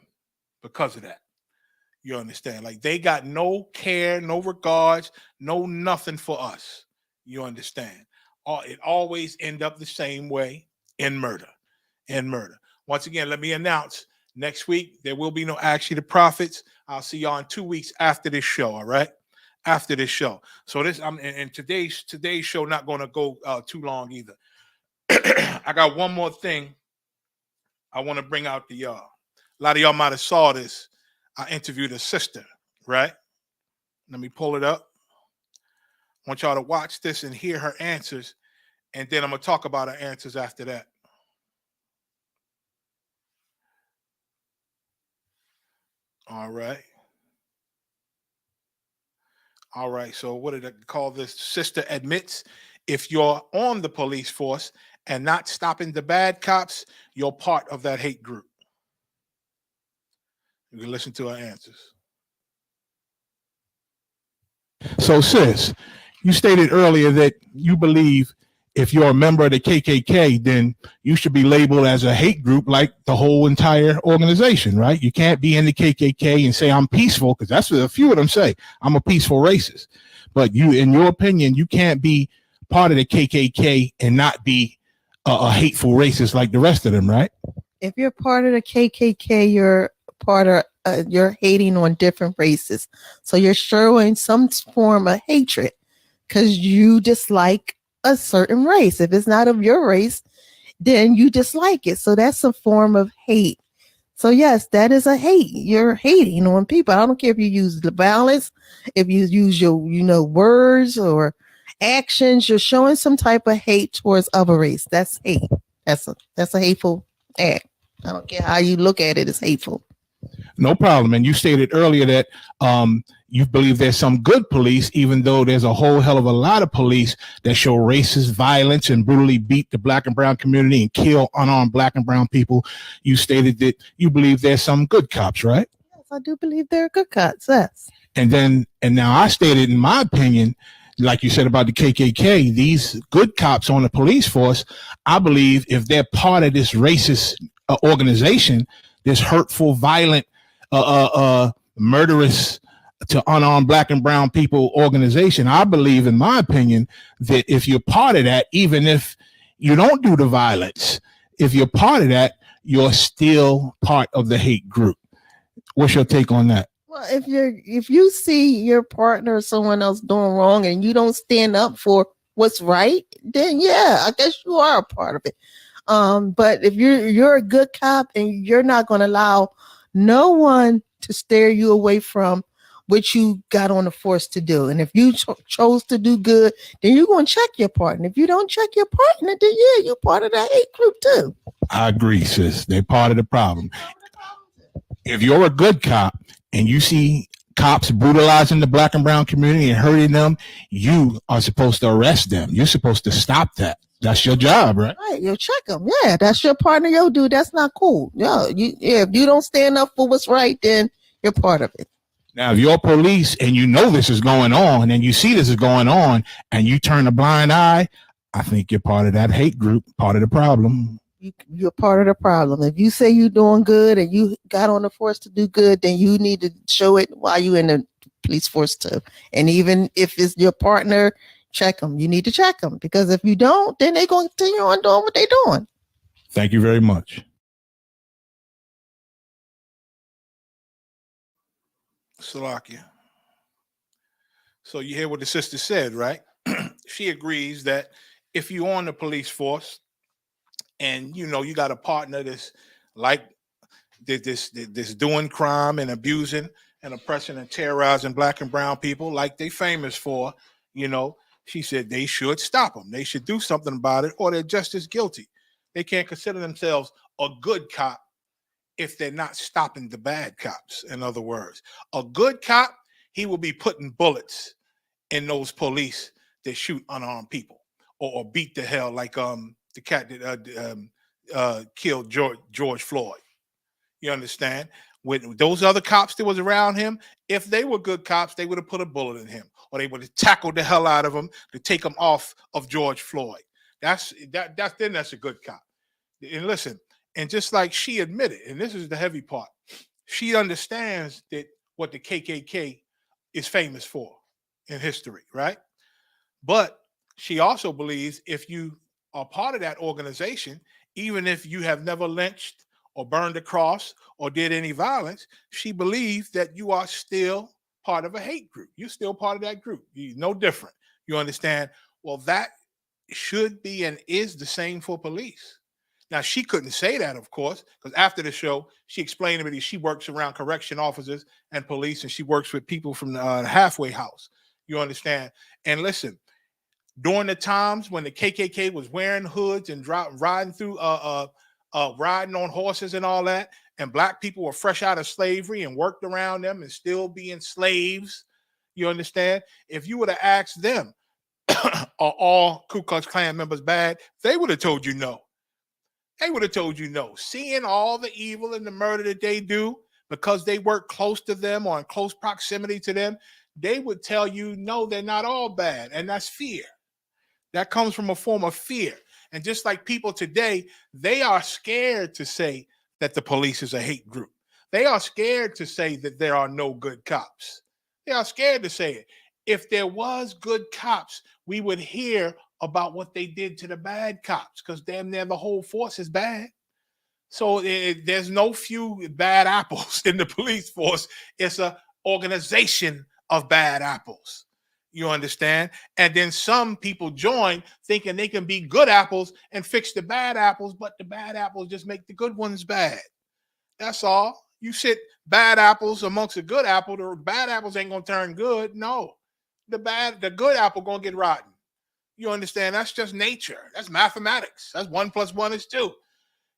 because of that. You understand? Like, they got no care, no regards, no nothing for us. You understand? It always end up the same way, in murder. Once again, let me announce, next week, there will be no Actually the Prophets. I'll see y'all in 2 weeks after this show, all right? After this show. So and today's show not going to go too long either. I got one more thing I want to bring out to y'all. A lot of y'all might have saw this. I interviewed a sister, right? Let me pull it up. I want y'all to watch this and hear her answers, and then I'm going to talk about her answers after that. All right. So what did I call this? Sister admits if you're on the police force and not stopping the bad cops, you're part of that hate group. You can listen to her answers. So, sis, you stated earlier that you believe if you're a member of the KKK, then you should be labeled as a hate group like the whole entire organization, right? You can't be in the KKK and say I'm peaceful, because that's what a few of them say. I'm a peaceful racist. But you, in your opinion, you can't be part of the KKK and not be a hateful racist like the rest of them, right? If you're part of the KKK, you're part of you're hating on different races, so you're showing some form of hatred because you dislike a certain race. If it's not of your race, then you dislike it. So that's a form of hate. So yes, that is a hate. You're hating on people. I don't care if you use the violence, if you use your, words or actions, you're showing some type of hate towards other race. That's hate. That's a hateful act. I don't care how you look at it, it's hateful. No problem. And you stated earlier that you believe there's some good police, even though there's a whole hell of a lot of police that show racist violence and brutally beat the black and brown community and kill unarmed black and brown people. You stated that you believe there's some good cops, right? Yes, I do believe there are good cops. Yes. And now I stated, in my opinion, like you said about the KKK, these good cops on the police force, I believe if they're part of this racist organization, this hurtful, violent, murderous to unarmed black and brown people organization, I believe, in my opinion, that if you're part of that, even if you don't do the violence, if you're part of that, you're still part of the hate group. What's your take on that? Well, if you see your partner or someone else doing wrong and you don't stand up for what's right, then yeah, I guess you are a part of it. But if you're a good cop and you're not going to allow no one to steer you away from what you got on the force to do, and if you chose to do good, then you're going to check your partner. If you don't check your partner, then yeah, you're part of that hate group too. I agree, sis. They're part of the problem. If you're a good cop and you see cops brutalizing the black and brown community and hurting them, you are supposed to arrest them. You're supposed to stop that. That's your job, right? Right, you'll check them. Yeah, that's your partner. Yo, dude, that's not cool. Yeah, if you don't stand up for what's right, then you're part of it. Now, if you're police and you know this is going on and you see this is going on and you turn a blind eye, I think you're part of that hate group, part of the problem. You're part of the problem. If you say you're doing good and you got on the force to do good, then you need to show it while you're in the police force too. And even if it's your partner, check them. You need to check them, because if you don't, then they're going to continue on doing what they're doing. Thank you very much. Salakia. So you hear what the sister said, right? She agrees that if you're on the police force and you know you got a partner that's like this doing crime and abusing and oppressing and terrorizing black and brown people like they famous for, you know, she said they should stop them. They should do something about it, or they're just as guilty. They can't consider themselves a good cop if they're not stopping the bad cops. In other words, a good cop, he will be putting bullets in those police that shoot unarmed people or beat the hell like the cat that killed George Floyd. You understand? With those other cops that was around him, if they were good cops, they would have put a bullet in him, or they would have tackled the hell out of him to take him off of George Floyd. That's a good cop. And listen, and just like she admitted, and this is the heavy part, she understands that what the KKK is famous for in history, right? But she also believes if you are part of that organization, even if you have never lynched or burned a cross or did any violence, she believes that you are still part of a hate group. You're still part of that group. You're no different. You understand? Well, that should be and is the same for police. Now, she couldn't say that, of course, because after the show, she explained to me that she works around correction officers and police, and she works with people from the halfway house. You understand? And listen, during the times when the KKK was wearing hoods and riding through, riding on horses and all that, and black people were fresh out of slavery and worked around them and still being slaves, you understand? If you would have asked them, are all Ku Klux Klan members bad? They would have told you no. They would have told you no. Seeing all the evil and the murder that they do because they work close to them or in close proximity to them, they would tell you, no, they're not all bad. And that's fear. That comes from a form of fear. And just like people today, they are scared to say that the police is a hate group. They are scared to say that there are no good cops. They are scared to say it. If there was good cops, we would hear about what they did to the bad cops, because damn near the whole force is bad. So there's no few bad apples in the police force. It's an organization of bad apples. You understand? And then some people join thinking they can be good apples and fix the bad apples, but the bad apples just make the good ones bad. That's all. You sit bad apples amongst a good apple, the bad apples ain't gonna turn good. No, the good apple gonna get rotten. You understand? That's just nature. That's mathematics. That's 1 + 1 is 2.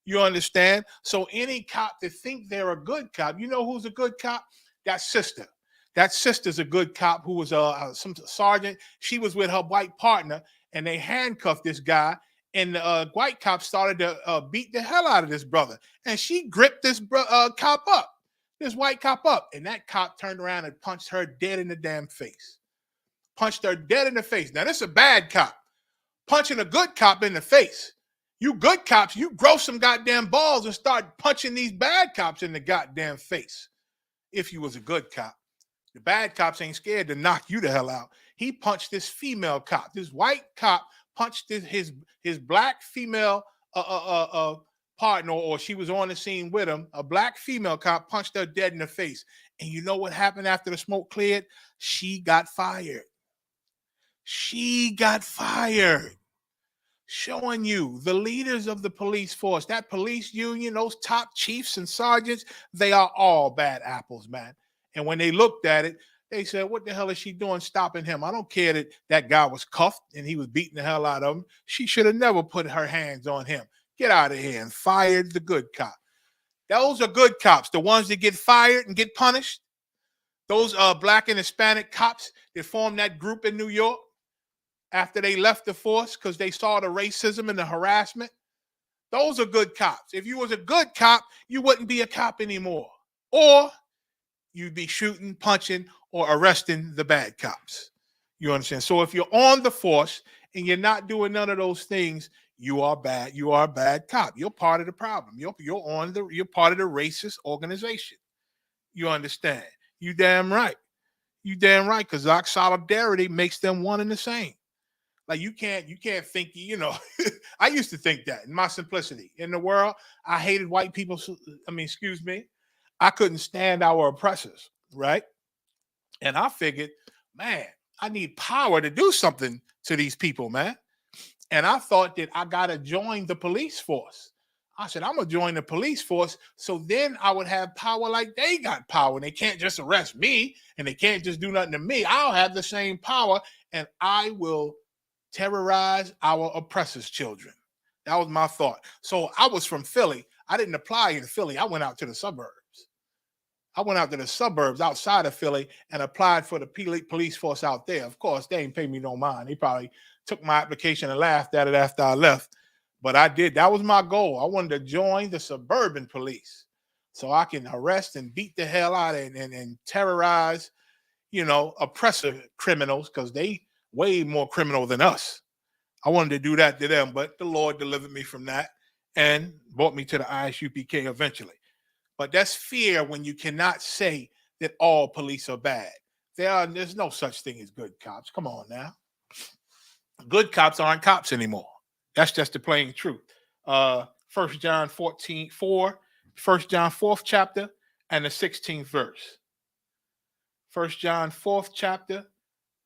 You understand? So any cop that think they're a good cop, you know who's a good cop? That sister. That sister's a good cop who was some sergeant. She was with her white partner, and they handcuffed this guy. And the white cop started to beat the hell out of this brother. And she gripped this cop up, this white cop up. And that cop turned around and punched her dead in the damn face. Punched her dead in the face. Now, this is a bad cop. Punching a good cop in the face. You good cops, you grow some goddamn balls and start punching these bad cops in the goddamn face. If you was a good cop. The bad cops ain't scared to knock you the hell out. He punched this female cop. This white cop punched his black female partner, or she was on the scene with him. A black female cop punched her dead in the face. And you know what happened after the smoke cleared? She got fired. She got fired. Showing you the leaders of the police force, that police union, those top chiefs and sergeants, they are all bad apples, man. And when they looked at it, they said, what the hell is she doing stopping him? I don't care that that guy was cuffed and he was beating the hell out of him. She should have never put her hands on him. Get out of here, and fired the good cop. Those are good cops, the ones that get fired and get punished. Those black and Hispanic cops that formed that group in New York after they left the force because they saw the racism and the harassment. Those are good cops. If you was a good cop, you wouldn't be a cop anymore. Or you'd be shooting, punching, or arresting the bad cops. You understand? So if you're on the force and you're not doing none of those things, you are bad. You are a bad cop. You're part of the problem. You're part of the racist organization. You understand? You damn right. You damn right, because our solidarity makes them one and the same. Like you can't think, you know, I used to think that in my simplicity. In the world, I hated white people. I couldn't stand our oppressors, right? And I figured, man, I need power to do something to these people, man. And I thought that I got to join the police force. I said, I'm going to join the police force so then I would have power like they got power. And they can't just arrest me and they can't just do nothing to me. I'll have the same power and I will terrorize our oppressors' children. That was my thought. So I was from Philly. I didn't apply in Philly. I went out to the suburbs. I went out to the suburbs outside of Philly and applied for the police force out there. Of course, they ain't pay me no mind. They probably took my application and laughed at it after I left. But I did. That was my goal. I wanted to join the suburban police so I can arrest and beat the hell out of and terrorize, you know, oppressor criminals because they way more criminal than us. I wanted to do that to them, but the Lord delivered me from that and brought me to the ISUPK eventually. But that's fear when you cannot say that all police are bad. There's no such thing as good cops. Come on now. Good cops aren't cops anymore. That's just the plain truth. 1 John 14:4, 1 John 4th chapter, and the 16th verse. 1 John 4th chapter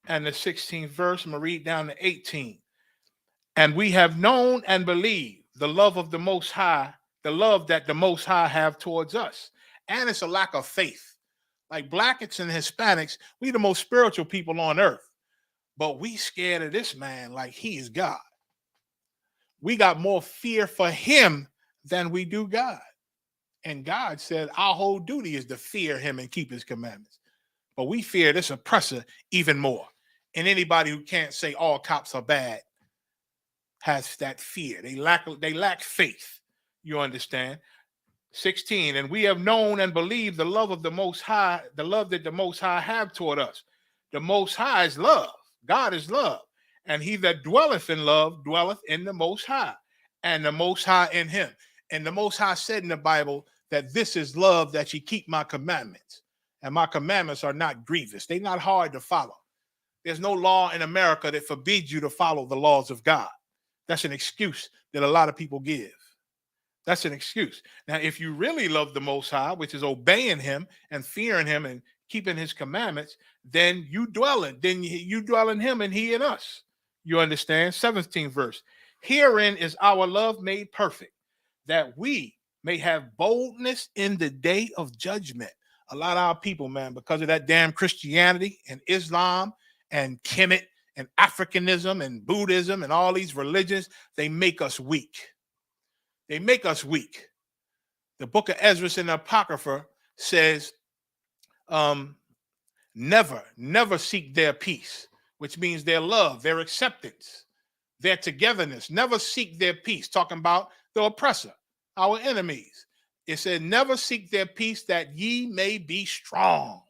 and the 16th verse. I'm going to read down to 18. And we have known and believed the love of the Most High, the love that the Most High have towards us. And it's a lack of faith. Like Blackets and Hispanics, we the most spiritual people on earth. But we scared of this man like he is God. We got more fear for him than we do God. And God said our whole duty is to fear him and keep his commandments. But we fear this oppressor even more. And anybody who can't say all cops are bad has that fear. They lack faith. You understand? 16, and we have known and believed the love of the Most High, the love that the Most High have toward us. The Most High is love. God is love. And he that dwelleth in love dwelleth in the Most High, and the Most High in him. And the Most High said in the Bible that this is love, that ye keep my commandments. And my commandments are not grievous. They're not hard to follow. There's no law in America that forbids you to follow the laws of God. That's an excuse that a lot of people give. That's an excuse. Now, if you really love the Most High, which is obeying him and fearing him and keeping his commandments, then you dwell in him and he in us. You understand? 17th verse. Herein is our love made perfect, that we may have boldness in the day of judgment. A lot of our people, man, because of that damn Christianity and Islam and Kemet and Africanism and Buddhism and all these religions, they make us weak. They make us weak. The book of Ezra in the Apocrypha says never seek their peace, which means their love, their acceptance, their togetherness. Never seek their peace. Talking about the oppressor, our enemies. It said, never seek their peace that ye may be strong.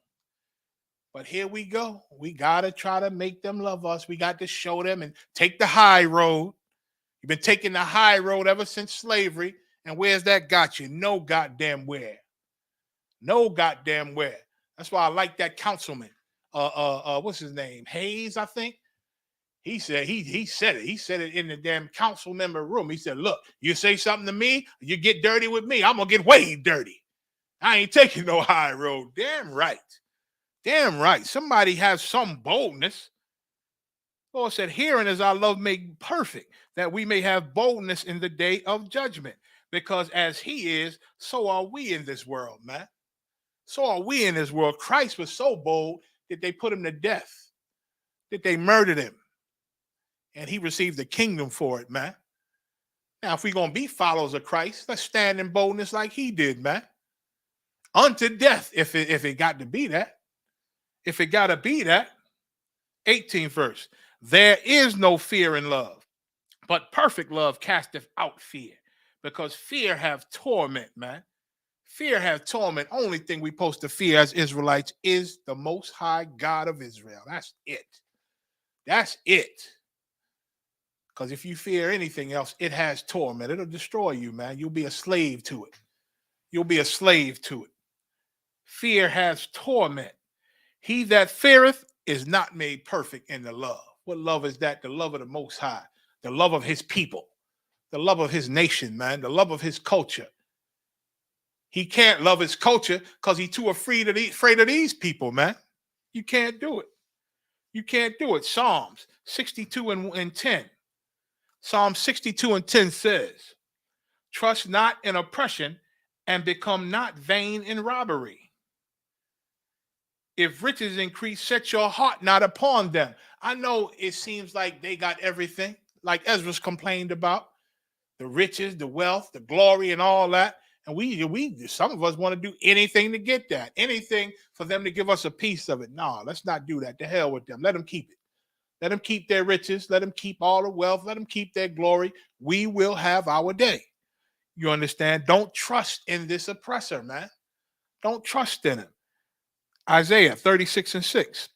But here we go. We got to try to make them love us. We got to show them and take the high road. You've been taking the high road ever since slavery. And where's that got you? No goddamn where. No goddamn where. That's why I like that councilman. What's his name? Hayes, I think. He said he said it. He said it in the damn council member room. He said, look, you say something to me, you get dirty with me, I'm gonna get way dirty. I ain't taking no high road. Damn right. Damn right. Somebody has some boldness. Lord said, hearing is our love made perfect, that we may have boldness in the day of judgment. Because as he is, so are we in this world, man. So are we in this world. Christ was so bold that they put him to death, that they murdered him. And he received the kingdom for it, man. Now, if we're going to be followers of Christ, let's stand in boldness like he did, man. Unto death, if it got to be that. If it got to be that. 18th verse. There is no fear in love, but perfect love casteth out fear. Because fear have torment, man. Fear have torment. Only thing we supposed to fear as Israelites is the Most High God of Israel. That's it. That's it. Because if you fear anything else, it has torment. It'll destroy you, man. You'll be a slave to it. You'll be a slave to it. Fear has torment. He that feareth is not made perfect in the love. What love is that? The love of the Most High. The love of his people. The love of his nation, man. The love of his culture. He can't love his culture because he's too afraid of these people, man. You can't do it. You can't do it. Psalms 62 and 10. Psalm 62 and 10 says, trust not in oppression and become not vain in robbery. If riches increase, set your heart not upon them. I know it seems like they got everything, like Ezra's complained about, the riches, the wealth, the glory, and all that. And we some of us want to do anything to get that, anything for them to give us a piece of it. No, let's not do that. To hell with them. Let them keep it. Let them keep their riches. Let them keep all the wealth. Let them keep their glory. We will have our day. You understand? Don't trust in this oppressor, man. Don't trust in him. Isaiah 36 and 6.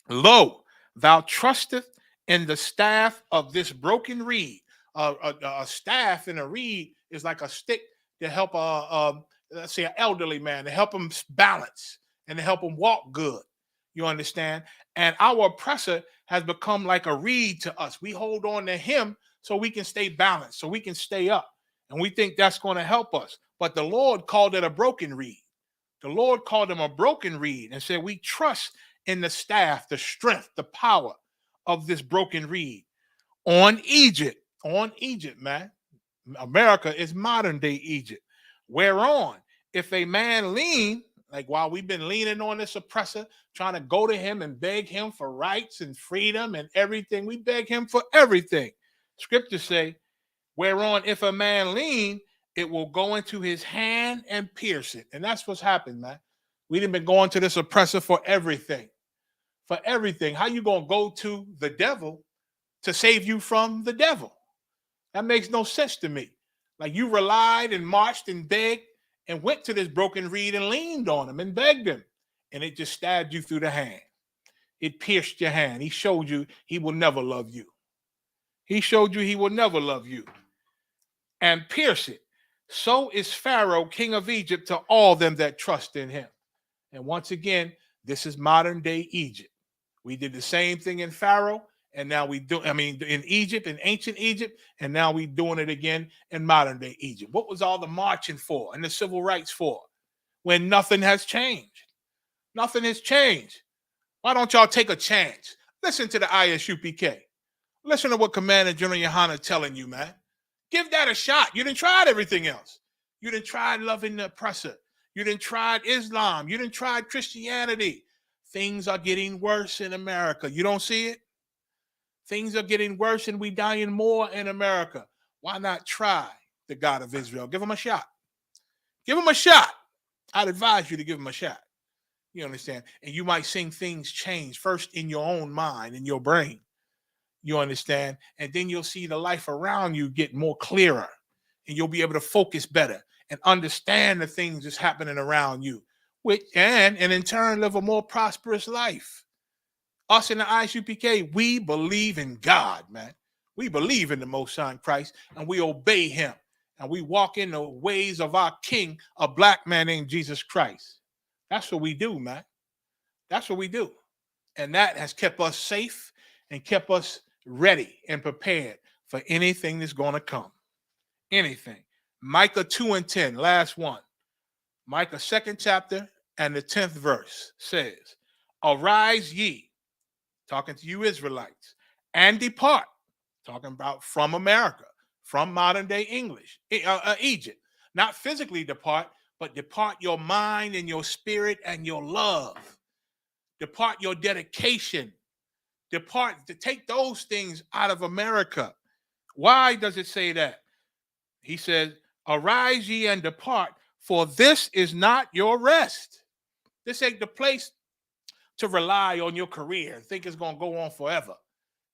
Lo, thou trusteth in the staff of this broken reed. A staff and a reed is like a stick to help let's say an elderly man, to help him balance and to help him walk good. You understand? And our oppressor has become like a reed to us. We hold on to him so we can stay balanced, so we can stay up. And we think that's going to help us. But the Lord called it a broken reed. The Lord called him a broken reed and said, we trust in the staff, the strength, the power of this broken reed. On Egypt, man. America is modern day Egypt. Whereon, if a man lean, like while we've been leaning on this oppressor, trying to go to him and beg him for rights and freedom and everything, we beg him for everything. Scriptures say, whereon if a man lean, it will go into his hand and pierce it. And that's what's happened, man. We've been going to this oppressor for everything. For everything. How you going to go to the devil to save you from the devil? That makes no sense to me. Like you relied and marched and begged and went to this broken reed and leaned on him and begged him. And it just stabbed you through the hand. It pierced your hand. He showed you he will never love you. He showed you he will never love you. And pierce it. So is Pharaoh, king of Egypt, to all them that trust in him. And once again, this is modern day Egypt. We did the same thing in Pharaoh, and now in Egypt, in ancient Egypt, and now we doing it again in modern day Egypt. What was all the marching for and the civil rights for when nothing has changed? Nothing has changed. Why don't y'all take a chance? Listen to the ISUPK. Listen to what Commander General Yohana telling you, man. Give that a shot. You done tried everything else. You done tried loving the oppressor. You done tried Islam. You done tried Christianity. Things are getting worse in America. You don't see it? Things are getting worse and we dying more in America. Why not try the God of Israel? Give him a shot. Give him a shot. I'd advise you to give him a shot. You understand? And you might see things change first in your own mind, in your brain. You understand? And then you'll see the life around you get more clearer, and you'll be able to focus better and understand the things that's happening around you, and in turn live a more prosperous life. Us in the ISUPK, we believe in God, man. We believe in the Most High Christ, and we obey him, and we walk in the ways of our King, a black man named Jesus Christ. That's what we do, man. That's what we do. And that has kept us safe and kept us ready and prepared for anything that's going to come. Anything. Micah 2:10, last one. Micah 2nd chapter and the 10th verse says, arise ye, talking to you Israelites, and depart, talking about from America, from modern day Egypt. Not physically depart, but depart your mind and your spirit and your love. Depart your dedication. Depart, to take those things out of America. Why does it say that? He says, arise ye and depart, for this is not your rest. This ain't the place to rely on your career and think it's going to go on forever.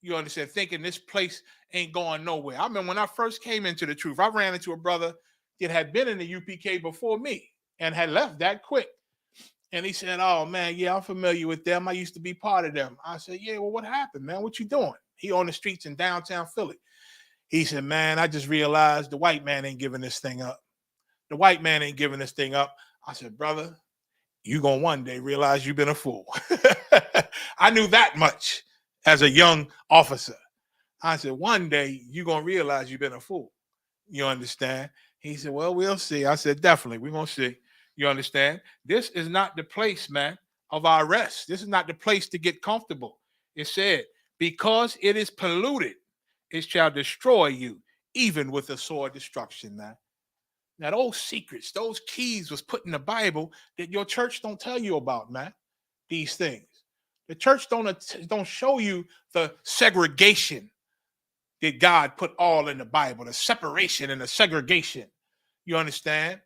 You understand? Thinking this place ain't going nowhere. I remember when I first came into the truth, I ran into a brother that had been in the UPK before me and had left that quick. And he said, oh, man, yeah, I'm familiar with them. I used to be part of them. I said, yeah, well, what happened, man? What you doing? He on the streets in downtown Philly. He said, man, I just realized the white man ain't giving this thing up. The white man ain't giving this thing up. I said, brother, you gonna one day realize you've been a fool. I knew that much as a young officer. I said, one day you're gonna realize you've been a fool. You understand? He said, well, we'll see. I said, definitely, we're gonna see. You understand? This is not the place, man, of our rest. This is not the place to get comfortable. It said, because it is polluted, it shall destroy you, even with a sword destruction, man. Now, those secrets, those keys was put in the Bible that your church don't tell you about, man. These things. The church don't show you the segregation that God put all in the Bible, the separation and the segregation. You understand?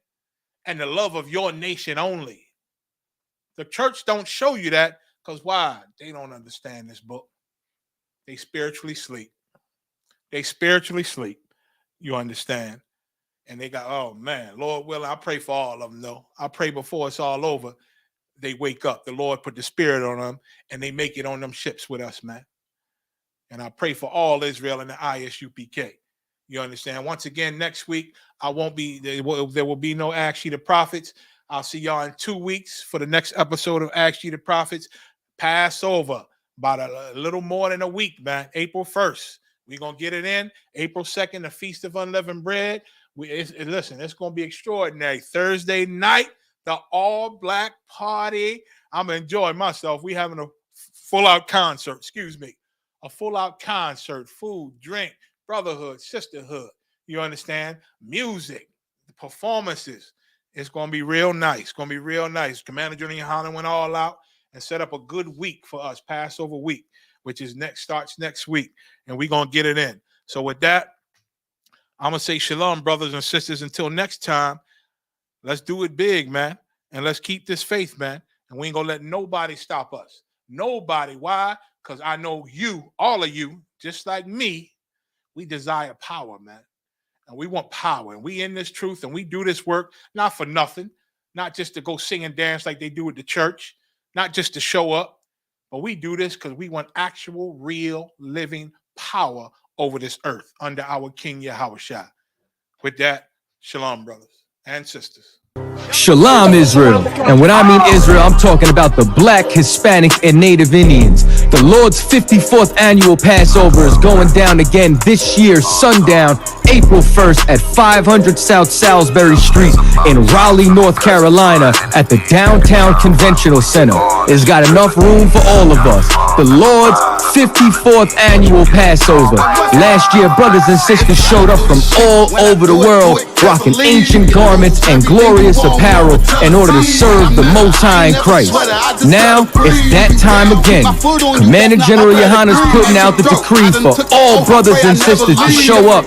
And the love of your nation only. The church don't show you that because why? They don't understand this book. They spiritually sleep. They spiritually sleep. You understand? And they got, oh man, Lord willing, I pray for all of them though. I pray before it's all over, they wake up. The Lord put the spirit on them and they make it on them ships with us, man. And I pray for all Israel in the ISUPK. You understand? Once again, next week, I won't be, there will be no Ask Ye the Prophets. I'll see y'all in 2 weeks for the next episode of Ask Ye the Prophets. Passover, about a little more than a week, man. April 1st. We're going to get it in. April 2nd, the Feast of Unleavened Bread. Listen, it's going to be extraordinary. Thursday night, the all-black party. I'm enjoying myself. We having a full-out concert, a full-out concert, food, drink, brotherhood, sisterhood. You understand? Music, the performances. It's going to be real nice. It's going to be real nice. Commander Junior Holland went all out and set up a good week for us, Passover week, which is starts next week, and we're going to get it in. So with that, I'm going to say shalom, brothers and sisters. Until next time, let's do it big, man, and let's keep this faith, man, and we ain't going to let nobody stop us. Nobody. Why? Because I know you, all of you, just like me, we desire power, man, and we want power, and we in this truth, and we do this work not for nothing, not just to go sing and dance like they do at the church, not just to show up, but we do this because we want actual, real, living power over this earth under our King Yahushua. With that, shalom, brothers and sisters. Shalom, Israel. And when I mean Israel, I'm talking about the Black, Hispanic, and Native Indians. The Lord's 54th annual Passover is going down again this year, sundown, April 1st at 500 South Salisbury Street in Raleigh, North Carolina at the Downtown Conventional Center. It's got enough room for all of us. The Lord's 54th annual Passover. Last year, brothers and sisters showed up from all over the world, rocking ancient garments and glorious apparel in order to serve the Most High in Christ. Now, it's that time again. Commander General Yohana's putting out the decree for all brothers and sisters to show up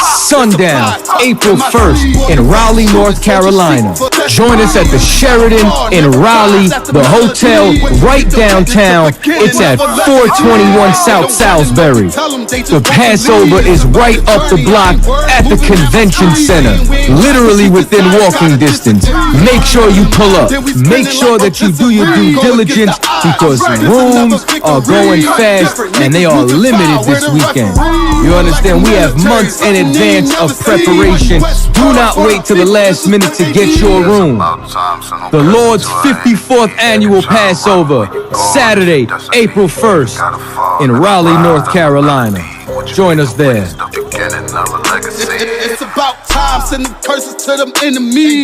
sundown, April 1st in Raleigh, North Carolina. Join us at the Sheridan in Raleigh, the hotel right downtown. It's at 421 South Salisbury. The Passover is right up the block at the convention center, literally within walking distance. Make sure you pull up. Make sure that you do your due diligence because rooms are going fast and they are limited this weekend. You understand? We have months in advance of preparation. Do not wait till the last minute to get your room. The Lord's 54th annual Passover, Saturday, April 1st in Raleigh, North Carolina. Join us there. It's about time, sending curses to them enemies.